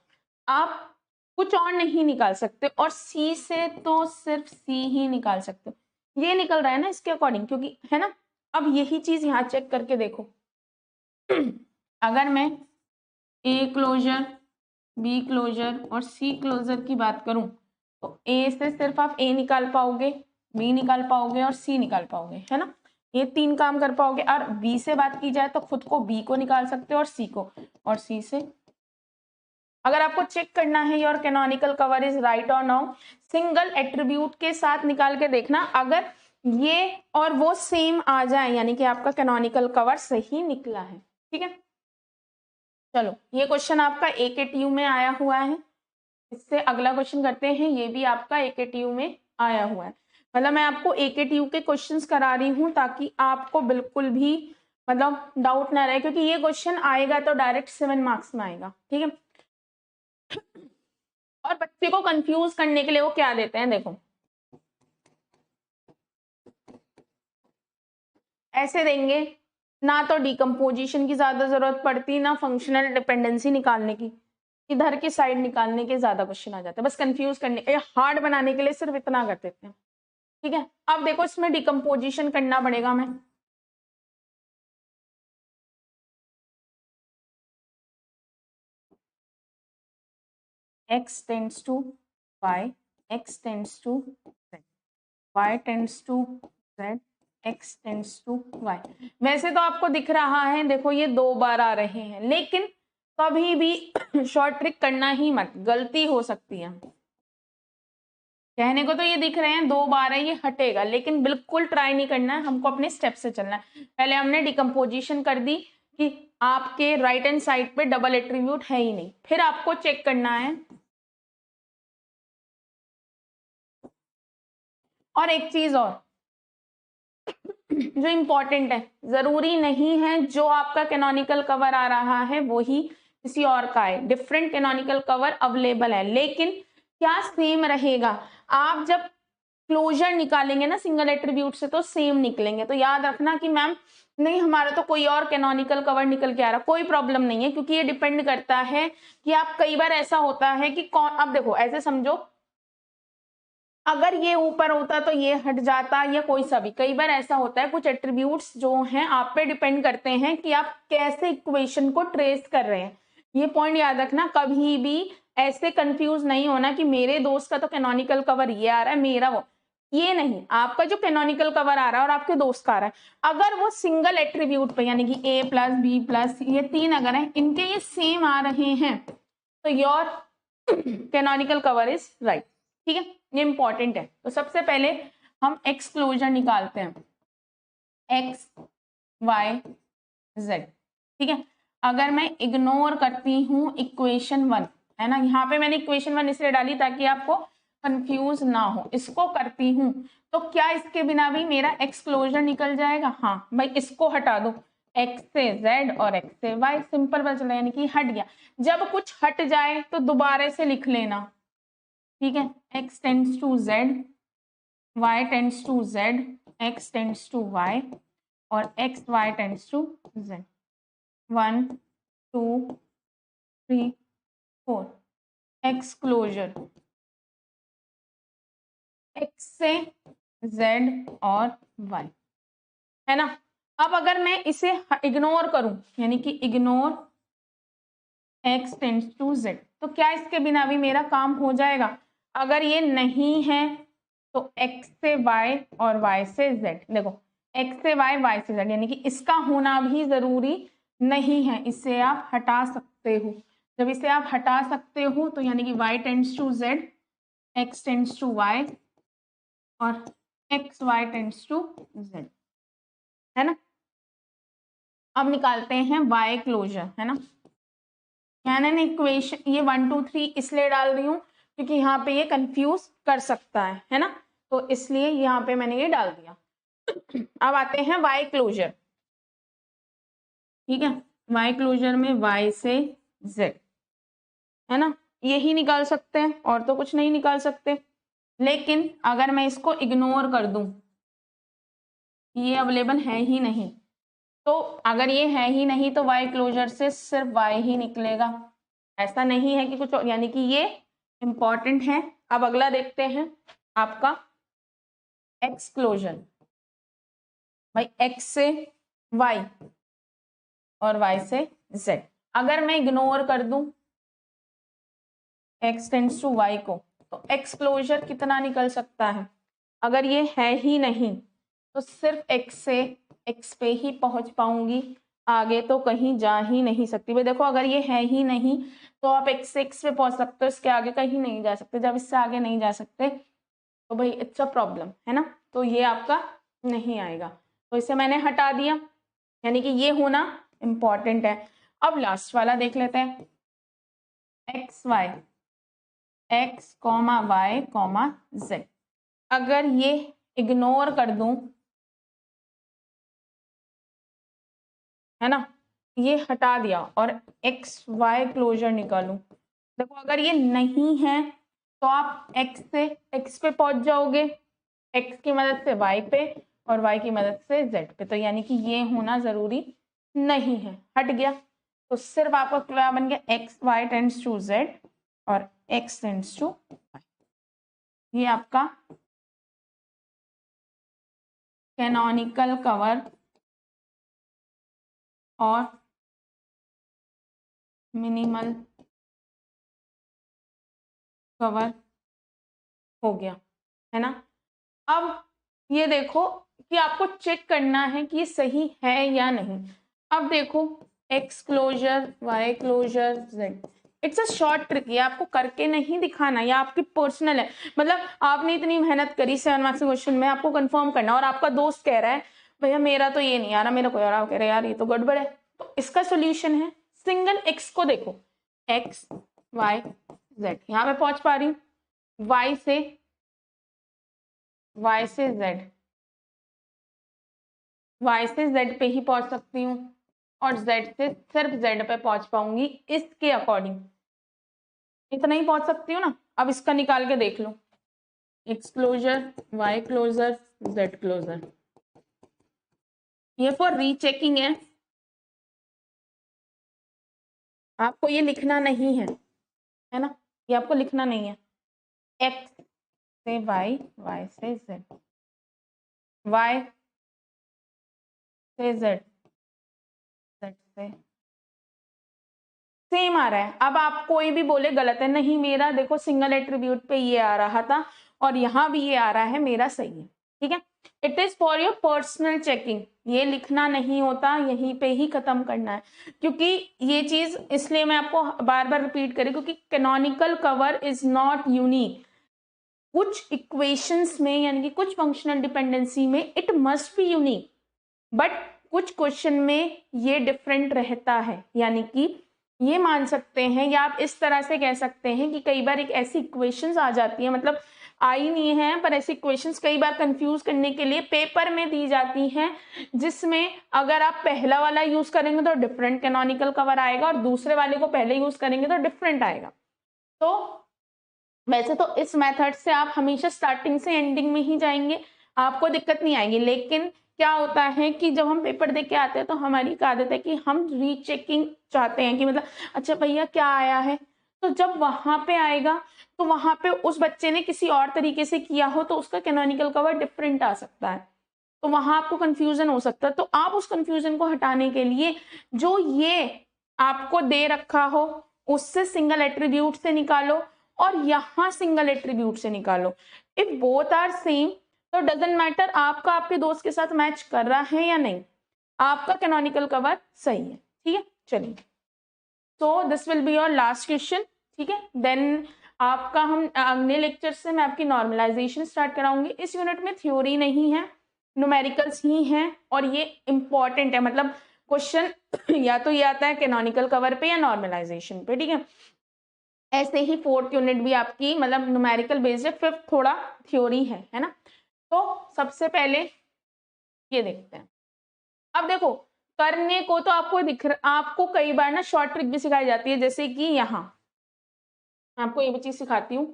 आप कुछ और नहीं निकाल सकते, और सी से तो सिर्फ सी ही निकाल सकते हो। ये निकल रहा है ना इसके अकॉर्डिंग, क्योंकि, है ना। अब यही चीज यहाँ चेक करके देखो अगर मैं ए क्लोजर, बी क्लोजर और सी क्लोजर की बात करूं तो ए से सिर्फ आप ए निकाल पाओगे, बी निकाल पाओगे और सी निकाल पाओगे, है ना। ये तीन काम कर पाओगे। और बी से बात की जाए तो खुद को बी को निकाल सकते हो और सी को, और सी से अगर आपको चेक करना है your canonical cover is right और नॉन्ग, सिंगल एट्रीब्यूट के साथ निकाल के देखना, अगर ये और वो सेम आ जाए यानी कि आपका कैनोनिकल कवर सही निकला है, ठीक है। चलो ये क्वेश्चन आपका AKTU में आया हुआ है। इससे अगला क्वेश्चन करते हैं, ये भी आपका AKTU में आया हुआ है। मतलब मैं आपको AKTU के क्वेश्चंस करा रही हूँ ताकि आपको बिल्कुल भी मतलब डाउट ना रहे, क्योंकि ये क्वेश्चन आएगा तो डायरेक्ट 7 मार्क्स में आएगा, ठीक है। और बच्चे को कंफ्यूज करने के लिए वो क्या देते हैं, देखो ऐसे देंगे, ना तो डिकम्पोजिशन की ज्यादा जरूरत पड़ती, ना फंक्शनल डिपेंडेंसी निकालने की, इधर की साइड निकालने के ज्यादा क्वेश्चन आ जाते हैं, बस कंफ्यूज करने, हार्ड बनाने के लिए सिर्फ इतना कर देते हैं, ठीक है। अब देखो इसमें डिकम्पोजिशन करना पड़ेगा, मैं x tends to y, x tends to z, y tends to z, x tends to y। वैसे तो आपको दिख रहा है, देखो ये 2 बार आ रहे हैं, लेकिन कभी भी शॉर्ट ट्रिक करना ही मत, गलती हो सकती है। कहने को तो ये दिख रहे हैं 2 बार है, ये हटेगा, लेकिन बिल्कुल ट्राई नहीं करना है, हमको अपने स्टेप से चलना है। पहले हमने डिकम्पोजिशन कर दी कि आपके राइट हैंड साइड पे डबल एट्रीब्यूट है ही नहीं, फिर आपको चेक करना है। और एक चीज और जो इम्पोर्टेंट है, जरूरी नहीं है जो आपका कैनोनिकल कवर आ रहा है वो ही किसी और का है, डिफरेंट कैनोनिकल कवर अवेलेबल है, लेकिन क्या सेम रहेगा? आप जब क्लोजर निकालेंगे ना सिंगल एट्रीब्यूट से तो सेम निकलेंगे। तो याद रखना कि मैम नहीं हमारा तो कोई और कैनोनिकल कवर निकल के आ रहा, कोई प्रॉब्लम नहीं है, क्योंकि ये डिपेंड करता है कि आप, कई बार ऐसा होता है कि कौन, अब देखो ऐसे समझो अगर ये ऊपर होता तो ये हट जाता, या कोई सा भी, कई बार ऐसा होता है कुछ एट्रीब्यूट्स जो हैं आप पे डिपेंड करते हैं कि आप कैसे इक्वेशन को ट्रेस कर रहे हैं। ये पॉइंट याद रखना, कभी भी ऐसे कंफ्यूज नहीं होना कि मेरे दोस्त का तो कैनोनिकल कवर ये आ रहा है, मेरा वो, ये नहीं, आपका जो कैनोनिकल कवर आ रहा है और आपके दोस्त का आ रहा है, अगर वो सिंगल एट्रीब्यूट पे यानी कि a प्लस बी प्लस ये 3 अगर है, इनके ये सेम आ रहे हैं तो your canonical cover is right. ठीक है, ये इंपॉर्टेंट है। तो सबसे पहले हम एक्स क्लोजर निकालते हैं, एक्स वाई जेड। ठीक है, अगर मैं इग्नोर करती हूँ इक्वेशन 1, है ना, यहाँ पे मैंने इक्वेशन 1 इसलिए डाली ताकि आपको कंफ्यूज ना हो, इसको करती हूँ तो क्या इसके बिना भी मेरा एक्स क्लोजर निकल जाएगा? हाँ भाई, इसको हटा दो, एक्स से जेड और एक्स से वाई, सिंपल पता चला, यानी कि हट गया। जब कुछ हट जाए तो दोबारा से लिख लेना। ठीक है, x tends to z, y tends to z, x tends to y और x y tends to z। 1 2 3 4 X closure, x से z और y, है ना। अब अगर मैं इसे इग्नोर करूं, यानी कि ignore x tends to z, तो क्या इसके बिना भी मेरा काम हो जाएगा? अगर ये नहीं है तो x से y और y से z, देखो x से y, y से z, यानी कि इसका होना भी जरूरी नहीं है, इसे आप हटा सकते हो। जब इसे आप हटा सकते हो तो यानी कि y tends to z, x tends to y और x y tends to z, है ना। अब निकालते हैं y क्लोजर, है ना। मैंने इक्वेशन ये 1 2 3 इसलिए डाल रही हूँ क्योंकि यहाँ पे ये कंफ्यूज कर सकता है ना, तो इसलिए यहाँ पे मैंने ये डाल दिया। अब आते हैं वाई क्लोजर। ठीक है, वाई क्लोजर में y से z, है ना, यही निकाल सकते हैं और तो कुछ नहीं निकाल सकते। लेकिन अगर मैं इसको इग्नोर कर दूं, ये अवेलेबल है ही नहीं, तो अगर ये है ही नहीं तो वाई क्लोजर से सिर्फ y ही निकलेगा, ऐसा नहीं है कि कुछ और, यानी कि ये इंपॉर्टेंट है। अब अगला देखते हैं आपका एक्स क्लोजर, भाई x से y और y से z। अगर मैं इग्नोर कर दूं x टेंड्स टू y को, तो x क्लोजर कितना निकल सकता है? अगर ये है ही नहीं तो सिर्फ x से x पे ही पहुंच पाऊंगी, आगे तो कहीं जा ही नहीं सकती। भाई देखो, अगर ये है ही नहीं तो आप x से x पे पहुंच सकते हो, इसके आगे कहीं नहीं जा सकते। जब इससे आगे नहीं जा सकते तो भाई इट्स अ प्रॉब्लम, है ना, तो ये आपका नहीं आएगा, तो इसे मैंने हटा दिया, यानी कि ये होना इंपॉर्टेंट है। अब लास्ट वाला देख लेते हैं, X Y, X comma Y comma Z. अगर ये इग्नोर कर दूं, है ना, ये हटा दिया और एक्स वाई क्लोजर निकालूं, देखो अगर ये नहीं है तो आप x से x पे पहुंच जाओगे, x की मदद से y पे और y की मदद से z पे, तो यानी कि ये होना जरूरी नहीं है, हट गया। तो सिर्फ आपका क्या बन गया, X Y tends to z और x टेंड्स टू y। ये आपका कैनोनिकल कवर और मिनिमल कवर हो गया, है ना। अब ये देखो कि आपको चेक करना है कि ये सही है या नहीं। अब देखो x closure, y closure, z, it's a short trick, ये आपको करके नहीं दिखाना, ये आपकी पर्सनल है। मतलब आपने इतनी मेहनत करी 7 मार्क्स के क्वेश्चन में, आपको कंफर्म करना, और आपका दोस्त कह रहा है भैया मेरा तो ये नहीं आ रहा, मेरा कोई आ रहा, कह रहा है यार ये तो गड़बड़ है, तो इसका सोल्यूशन है सिंगल x को देखो, x y z, यहाँ पे पहुंच पा रही हूँ, y से z, y से z पे ही पहुंच सकती हूँ, और z से सिर्फ z पे पहुंच पाऊंगी इसके अकॉर्डिंग, इतना ही पहुंच सकती हूँ ना। अब इसका निकाल के देख लो, x closure, y closure, z closure, ये फॉर रीचेकिंग है, आपको ये लिखना नहीं है ना, ये आपको लिखना नहीं है। x से y, y से z, y से z, z से सेम आ रहा है। अब आप कोई भी बोले गलत है, नहीं मेरा देखो सिंगल एट्रीब्यूट पे ये आ रहा था और यहाँ भी ये आ रहा है, मेरा सही है, ठीक है। It is for your personal checking, ये लिखना नहीं होता, यहीं पे ही खत्म करना है, क्योंकि ये चीज इसलिए मैं आपको बार बार रिपीट करी, क्योंकि canonical cover is not unique. कुछ इक्वेशंस में यानी कि कुछ फंक्शनल डिपेंडेंसी में it must be unique, but कुछ क्वेश्चन में ये डिफरेंट रहता है, यानी कि ये मान सकते हैं या आप इस तरह से कह सकते हैं कि कई बार एक ऐसी इक्वेशंस आ जाती है, मतलब आई नहीं है पर ऐसी इक्वेशंस कई बार कंफ्यूज करने के लिए पेपर में दी जाती हैं, जिसमें अगर आप पहला वाला यूज करेंगे तो डिफरेंट कैनोनिकल कवर आएगा और दूसरे वाले को पहले यूज करेंगे तो डिफरेंट आएगा। तो वैसे तो इस मेथड से आप हमेशा स्टार्टिंग से एंडिंग में ही जाएंगे, आपको दिक्कत नहीं आएगी, लेकिन क्या होता है कि जब हम पेपर दे के आते हैं तो हमारी एक आदत है कि हम रीचेकिंग चाहते हैं कि मतलब अच्छा भैया क्या आया है, तो जब वहां पे आएगा तो वहां पे उस बच्चे ने किसी और तरीके से किया हो तो उसका कैनोनिकल कवर डिफरेंट आ सकता है, तो वहां आपको कंफ्यूजन हो सकता है। तो आप उस कंफ्यूजन को हटाने के लिए जो ये आपको दे रखा हो उससे सिंगल एट्रीब्यूट से निकालो और यहां सिंगल एट्रीब्यूट से निकालो, इफ बोथ आर सेम तो डजंट मैटर आपका आपके दोस्त के साथ मैच कर रहा है या नहीं, आपका कैनोनिकल कवर सही है, ठीक है। चलिए, so this will be your last question, ठीक है। देन आपका हम अगले लेक्चर से मैं आपकी नॉर्मलाइजेशन स्टार्ट कराऊंगी। इस यूनिट में थ्योरी नहीं है, न्यूमेरिकल्स ही हैं, और ये इंपॉर्टेंट है, मतलब क्वेश्चन या तो ये आता है कैनोनिकल कवर पे या नॉर्मलाइजेशन पे, ठीक है। ऐसे ही फोर्थ यूनिट भी आपकी मतलब न्यूमेरिकल बेस्ड है, फिफ्थ थोड़ा थ्योरी है ना। तो सबसे पहले ये देखते हैं। अब देखो करने को तो आपको दिख रहा, आपको कई बार ना शॉर्ट ट्रिक भी सिखाई जाती है, जैसे कि यहाँ आपको ये भी चीज सिखाती हूँ,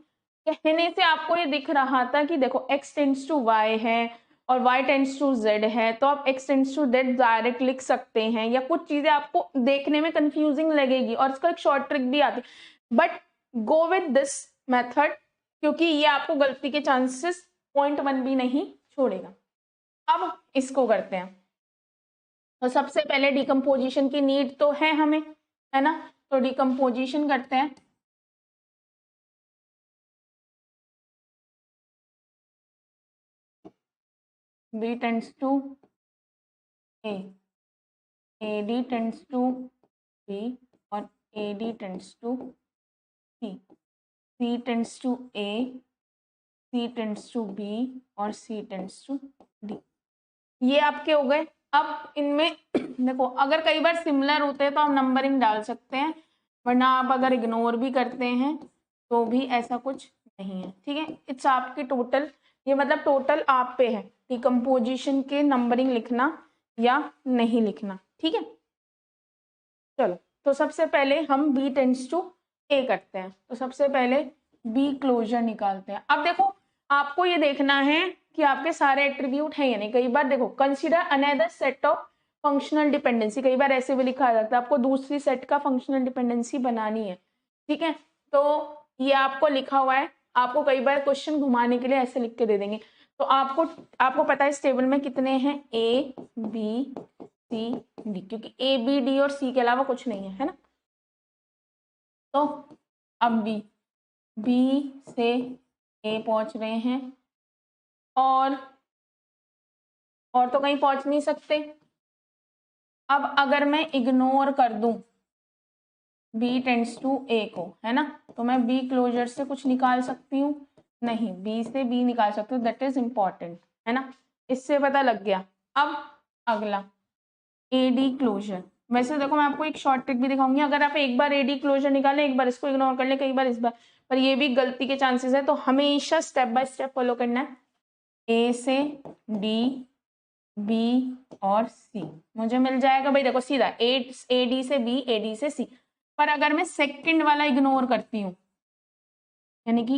कहने से आपको ये दिख रहा था कि देखो x टेंड्स टू y है और y टेंड्स टू z है, तो आप x tends to z direct लिख सकते हैं, या कुछ चीजें आपको देखने में कंफ्यूजिंग लगेगी और इसका एक शॉर्ट ट्रिक भी आती है, but go with this method, क्योंकि ये आपको गलती के चांसेस 0.1 भी नहीं छोड़ेगा। अब इसको करते हैं, तो सबसे पहले डिकम्पोजिशन की नीड तो है हमें, है ना, तो डिकम्पोजिशन करते हैं। B tends to A, AD tends to B और AD tends to C, C tends to A, C tends to B और C tends to D, ये आपके हो गए। अब इनमें देखो अगर कई बार सिमिलर होते हैं तो आप नंबरिंग डाल सकते हैं, वरना आप अगर इग्नोर भी करते हैं तो भी ऐसा कुछ नहीं है, ठीक है। इट्स आपके टोटल, ये मतलब टोटल आप पे है डिकम्पोजिशन के नंबरिंग लिखना या नहीं लिखना, ठीक है। चलो, तो सबसे पहले हम B टेंड्स टू A करते हैं, तो सबसे पहले B क्लोजर निकालते हैं। अब देखो आपको ये देखना है कि आपके सारे एट्रीब्यूट हैं या नहीं। कई बार देखो consider another set of functional dependency, कई बार ऐसे भी लिखा जाता है, आपको दूसरी सेट का फंक्शनल डिपेंडेंसी बनानी है, ठीक है। तो ये आपको लिखा हुआ है, आपको कई बार क्वेश्चन घुमाने के लिए ऐसे लिख के दे देंगे, तो आपको पता है इस टेबल में कितने हैं, A B C D, क्योंकि A B D और C के अलावा कुछ नहीं है ना। तो अब B, बी से ए पहुंच रहे हैं और तो कहीं पहुंच नहीं सकते। अब अगर मैं इग्नोर कर दूं बी टेंड्स टू ए को, है ना, तो मैं बी क्लोजर से कुछ निकाल सकती हूँ? नहीं, बी से बी निकाल सकती हूँ, दैट इज इम्पॉर्टेंट, है ना, इससे पता लग गया। अब अगला एडी क्लोजर। वैसे देखो मैं आपको एक शॉर्ट ट्रिक भी दिखाऊंगी, अगर आप एक बार एडी क्लोजर निकालें, एक बार इसको इग्नोर कर ले, कई बार इस बार, पर ये भी गलती के चांसेस है, तो हमेशा स्टेप बाय स्टेप फॉलो करना है। ए से डी, बी और सी मुझे मिल जाएगा भाई, देखो सीधा ए डी से बी, ए डी से सी। पर अगर मैं सेकंड वाला इग्नोर करती हूँ, यानी कि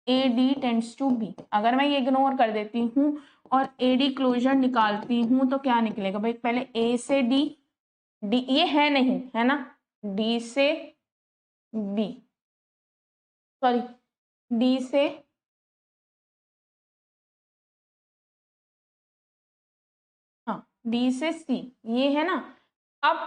A D tends to B, अगर मैं ये इग्नोर कर देती हूँ और ए डी क्लोजर निकालती हूँ, तो क्या निकलेगा भाई? पहले ए से डी, डी ये है नहीं, है ना, डी से बी, सॉरी डी से हाँ डी से सी, ये है ना। अब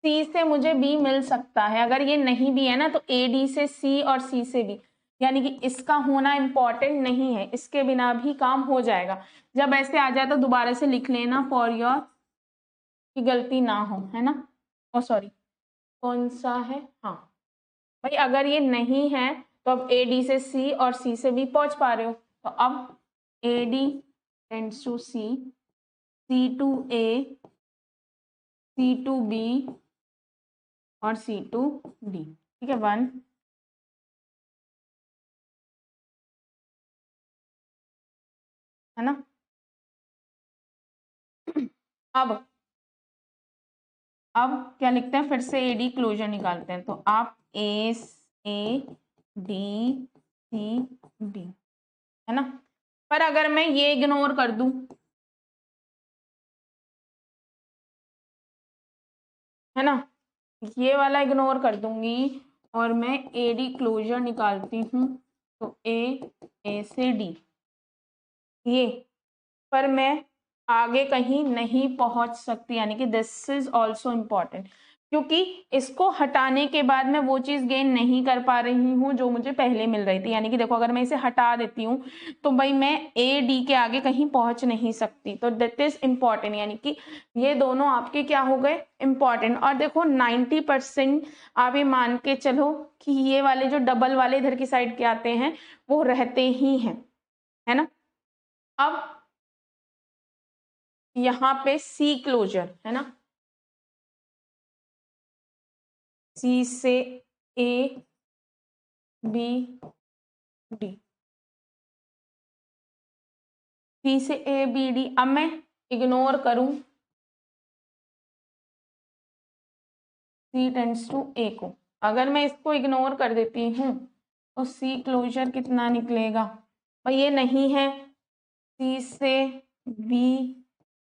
सी से मुझे बी मिल सकता है, अगर ये नहीं भी है ना तो ए डी से सी और सी से बी, यानी कि इसका होना इम्पॉर्टेंट नहीं है, इसके बिना भी काम हो जाएगा। जब ऐसे आ जाए तो दोबारा से लिख लेना फॉर योर, की गलती ना हो, है ना। ओ सॉरी, कौन सा है, हाँ भाई, अगर ये नहीं है तो अब ए डी से सी और सी से बी पहुंच पा रहे हो, तो अब A D tends to C, C to A, C to B और सी टू डी, ठीक है, 1, है ना। अब क्या लिखते हैं, फिर से ए डी क्लोजर निकालते हैं, तो आप ए डी सी डी, है ना। पर अगर मैं ये इग्नोर कर दूं, है ना, ये वाला इग्नोर कर दूंगी और मैं ए डी क्लोजर निकालती हूँ, तो ए से डी, ये, पर मैं आगे कहीं नहीं पहुंच सकती, यानी कि दिस इज ऑल्सो इम्पॉर्टेंट, क्योंकि इसको हटाने के बाद मैं वो चीज गेन नहीं कर पा रही हूँ जो मुझे पहले मिल रही थी। यानी कि देखो अगर मैं इसे हटा देती हूँ तो भाई मैं ए डी के आगे कहीं पहुंच नहीं सकती, तो दैट इज इम्पॉर्टेंट, यानी कि ये दोनों आपके क्या हो गए, इम्पॉर्टेंट। और देखो 90% आप ये मान के चलो कि ये वाले जो डबल वाले इधर की साइड के आते हैं वो रहते ही हैं, है ना। अब यहाँ पे सी क्लोजर, है ना, सी से ए बी डी, सी से ए बी डी, अब मैं इग्नोर करूं सी टेंड्स टू ए को, अगर मैं इसको इग्नोर कर देती हूँ तो सी क्लोजर कितना निकलेगा और ये नहीं है, सी से बी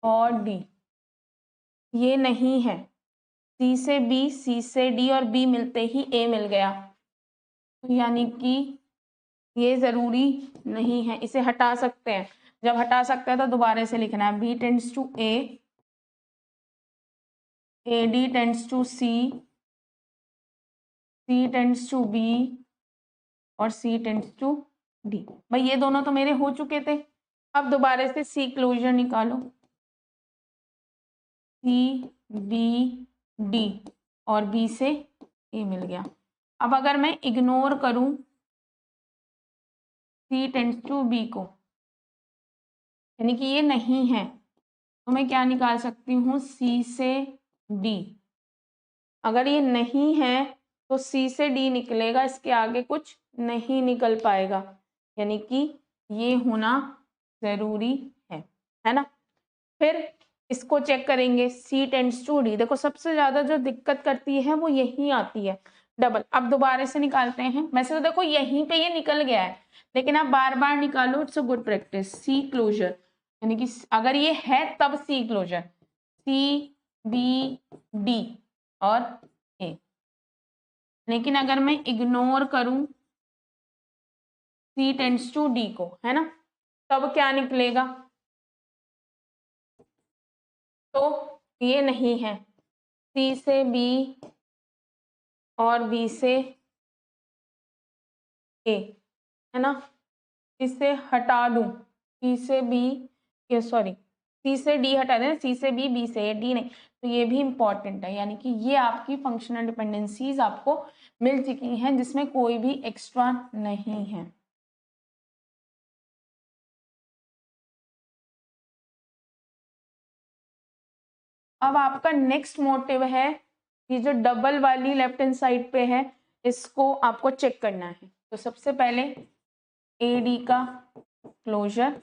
और डी, ये नहीं है, सी से बी, सी से डी और बी मिलते ही ए मिल गया, तो यानी कि ये जरूरी नहीं है, इसे हटा सकते हैं। जब हटा सकते हैं तो दोबारा से लिखना है B tends to A D tends to C, C tends to B और सी टेंड्स टू डी। भाई ये दोनों तो मेरे हो चुके थे, अब दोबारा से सी क्लोजर निकालो, सी बी डी और बी से ए मिल गया। अब अगर मैं इग्नोर करूं सी टेंड्स टू बी को, यानी कि ये नहीं है, तो मैं क्या निकाल सकती हूँ, सी से डी, अगर ये नहीं है तो सी से डी निकलेगा, इसके आगे कुछ नहीं निकल पाएगा, यानी कि ये होना जरूरी है ना। फिर इसको चेक करेंगे सी टेंड्स टू डी, देखो सबसे ज्यादा जो दिक्कत करती है वो यही आती है, डबल। अब दोबारा से निकालते हैं, वैसे तो देखो यहीं पे ये निकल गया है, लेकिन आप बार बार निकालो, it's a good practice. C closure, यानी कि अगर ये है तब C closure, C B D और ए, लेकिन अगर मैं इग्नोर करूं सी टेंड्स टू डी को, है ना, तब क्या निकलेगा, तो ये नहीं है, सी से बी और बी से ए, है ना, इसे हटा दूं, सी से बी, ये सॉरी सी से डी हटा दें, सी से बी, बी से ए, डी नहीं, तो ये भी इंपॉर्टेंट है। यानी कि ये आपकी फंक्शनल डिपेंडेंसीज आपको मिल चुकी हैं जिसमें कोई भी एक्स्ट्रा नहीं है। अब आपका नेक्स्ट मोटिव है, ये जो डबल वाली लेफ्ट हैंड साइड पे है, इसको आपको चेक करना है। तो सबसे पहले ए डी का क्लोजर,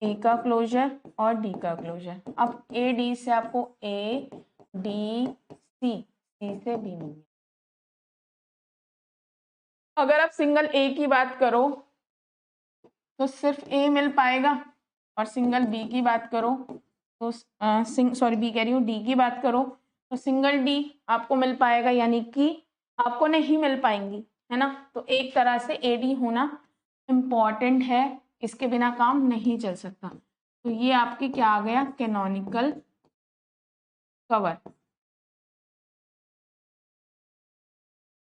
ए का क्लोजर और डी का क्लोजर। अब ए डी से आपको ए डी सी, सी से बी मिल गया। अगर आप सिंगल ए की बात करो तो सिर्फ ए मिल पाएगा, और सिंगल बी की बात करो तो सॉरी बी कह रही हूँ, डी की बात करो तो सिंगल डी आपको मिल पाएगा, यानी कि आपको नहीं मिल पाएंगी, है ना। तो एक तरह से ए डी होना इम्पॉर्टेंट है, इसके बिना काम नहीं चल सकता। तो ये आपकी क्या आ गया, canonical cover.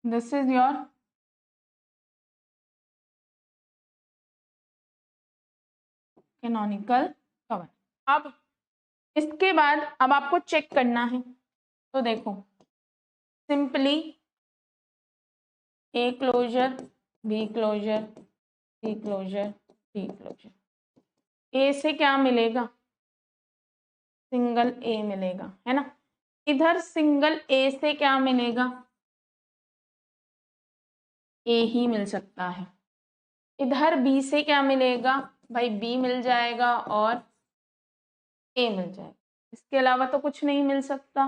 This is your canonical cover. अब इसके बाद अब आपको चेक करना है, तो देखो simply A closure, B closure, C closure, D closure. A से क्या मिलेगा, सिंगल ए मिलेगा, है ना। इधर सिंगल ए से क्या मिलेगा, ए ही मिल सकता है। इधर बी से क्या मिलेगा, भाई बी मिल जाएगा और ए मिल जाएगा, इसके अलावा तो कुछ नहीं मिल सकता,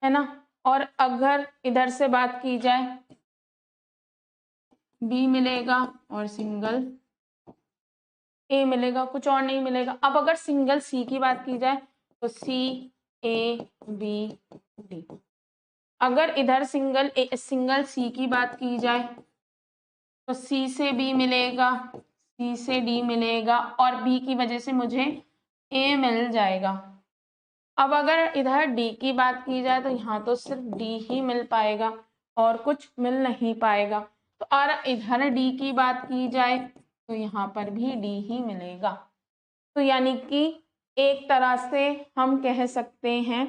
है ना। और अगर इधर से बात की जाए, बी मिलेगा और सिंगल ए मिलेगा, कुछ और नहीं मिलेगा। अब अगर सिंगल सी की बात की जाए तो सी ए बी डी। अगर इधर सिंगल सी की बात की जाए तो सी से बी मिलेगा, सी से डी मिलेगा, और बी की वजह से मुझे ए मिल जाएगा। अब अगर इधर डी की बात की जाए तो यहाँ तो सिर्फ डी ही मिल पाएगा और कुछ मिल नहीं पाएगा। तो और इधर डी की बात की जाए तो यहाँ पर भी डी ही मिलेगा। तो यानी कि एक तरह से हम कह सकते हैं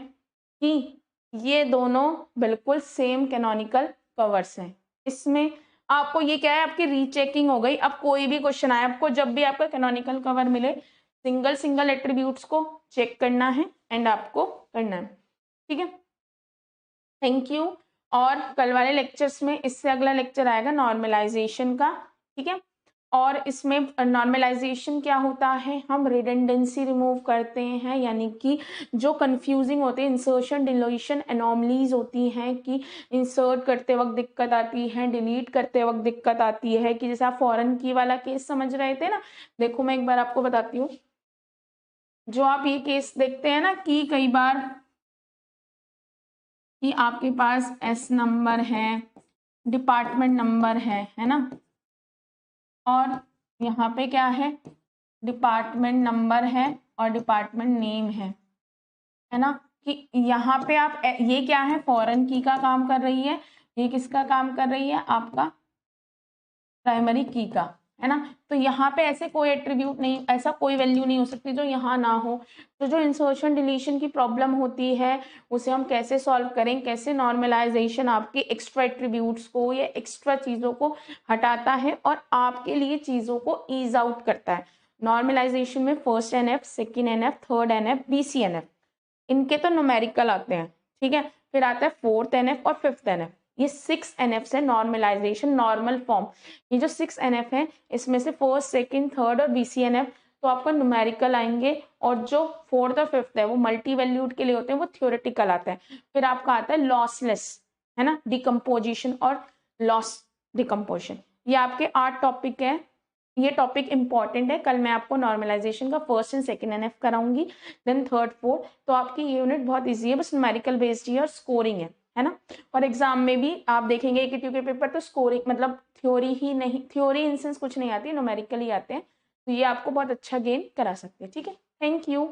कि ये दोनों बिल्कुल सेम कैनोनिकल कवर्स हैं। इसमें आपको ये क्या है, आपकी रीचेकिंग हो गई। अब कोई भी क्वेश्चन आए, आपको जब भी आपका कैनोनिकल कवर मिले, सिंगल सिंगल एट्रीब्यूट्स को चेक करना है एंड आपको करना है, ठीक है। Thank you. और कल वाले लेक्चर्स में इससे अगला लेक्चर आएगा नॉर्मलाइजेशन का, ठीक है। और इसमें नॉर्मलाइजेशन क्या होता है, हम रिडंडेंसी रिमूव करते हैं, यानी कि जो कंफ्यूजिंग होते हैं, इंसर्शन डिलीशन एनॉमलीज होती हैं कि इंसर्ट करते वक्त दिक्कत आती है, डिलीट करते वक्त दिक्कत आती है, कि जैसे आप फॉरेन की वाला केस समझ रहे थे ना। देखो मैं एक बार आपको बताती हूँ, जो आप ये केस देखते हैं ना कि कई बार कि आपके पास एस नंबर है, डिपार्टमेंट नंबर है ना, और यहाँ पे क्या है, डिपार्टमेंट नंबर है और डिपार्टमेंट नेम है ना। कि यहाँ पे आप ये क्या है, फॉरेन की का काम कर रही है, ये किसका काम कर रही है, आपका प्राइमरी की का, है ना। तो यहाँ पे ऐसे कोई एट्रीब्यूट नहीं, ऐसा कोई वैल्यू नहीं हो सकती जो यहाँ ना हो। तो जो इंसर्शन डिलीशन की प्रॉब्लम होती है उसे हम कैसे सॉल्व करें, कैसे नॉर्मलाइजेशन आपके एक्स्ट्रा एट्रीब्यूट्स को या एक्स्ट्रा चीज़ों को हटाता है और आपके लिए चीज़ों को ईज आउट करता है। नॉर्मलाइजेशन में first NF, second NF, third NF, BCNF, इनके तो न्यूमेरिकल आते हैं, ठीक है। फिर आता है फोर्थ NF और फिफ्थ NF। ये 6 NF है नॉर्मलाइजेशन नॉर्मल फॉर्म। ये जो 6 NF है इसमें से फर्स्ट, सेकंड, थर्ड और BCNF तो आपको न्यूमेरिकल आएंगे, और जो फोर्थ और फिफ्थ है वो मल्टी वैल्यूड के लिए होते हैं, वो थ्योरेटिकल आता है। फिर आपका आता है लॉसलेस, है ना, डिकम्पोजिशन और लॉस डिकम्पोजिशन। ये आपके 8 टॉपिक है। ये टॉपिक इंपॉर्टेंट है। कल मैं आपको नॉर्मलाइजेशन का फर्स्ट एंड सेकंड NF कराऊंगी, देन थर्ड फोर्थ। तो आपकी ये यूनिट बहुत इजी है, बस न्यूमेरिकल बेस्ड ही और स्कोरिंग है ना। और एग्जाम में भी आप देखेंगे कि के पेपर तो स्कोरिंग मतलब थ्योरी ही नहीं, थ्योरी इन सेंस कुछ नहीं आती, न्यूमेरिकल ही आते हैं। तो ये आपको बहुत अच्छा गेन करा सकते हैं, ठीक है। Thank you.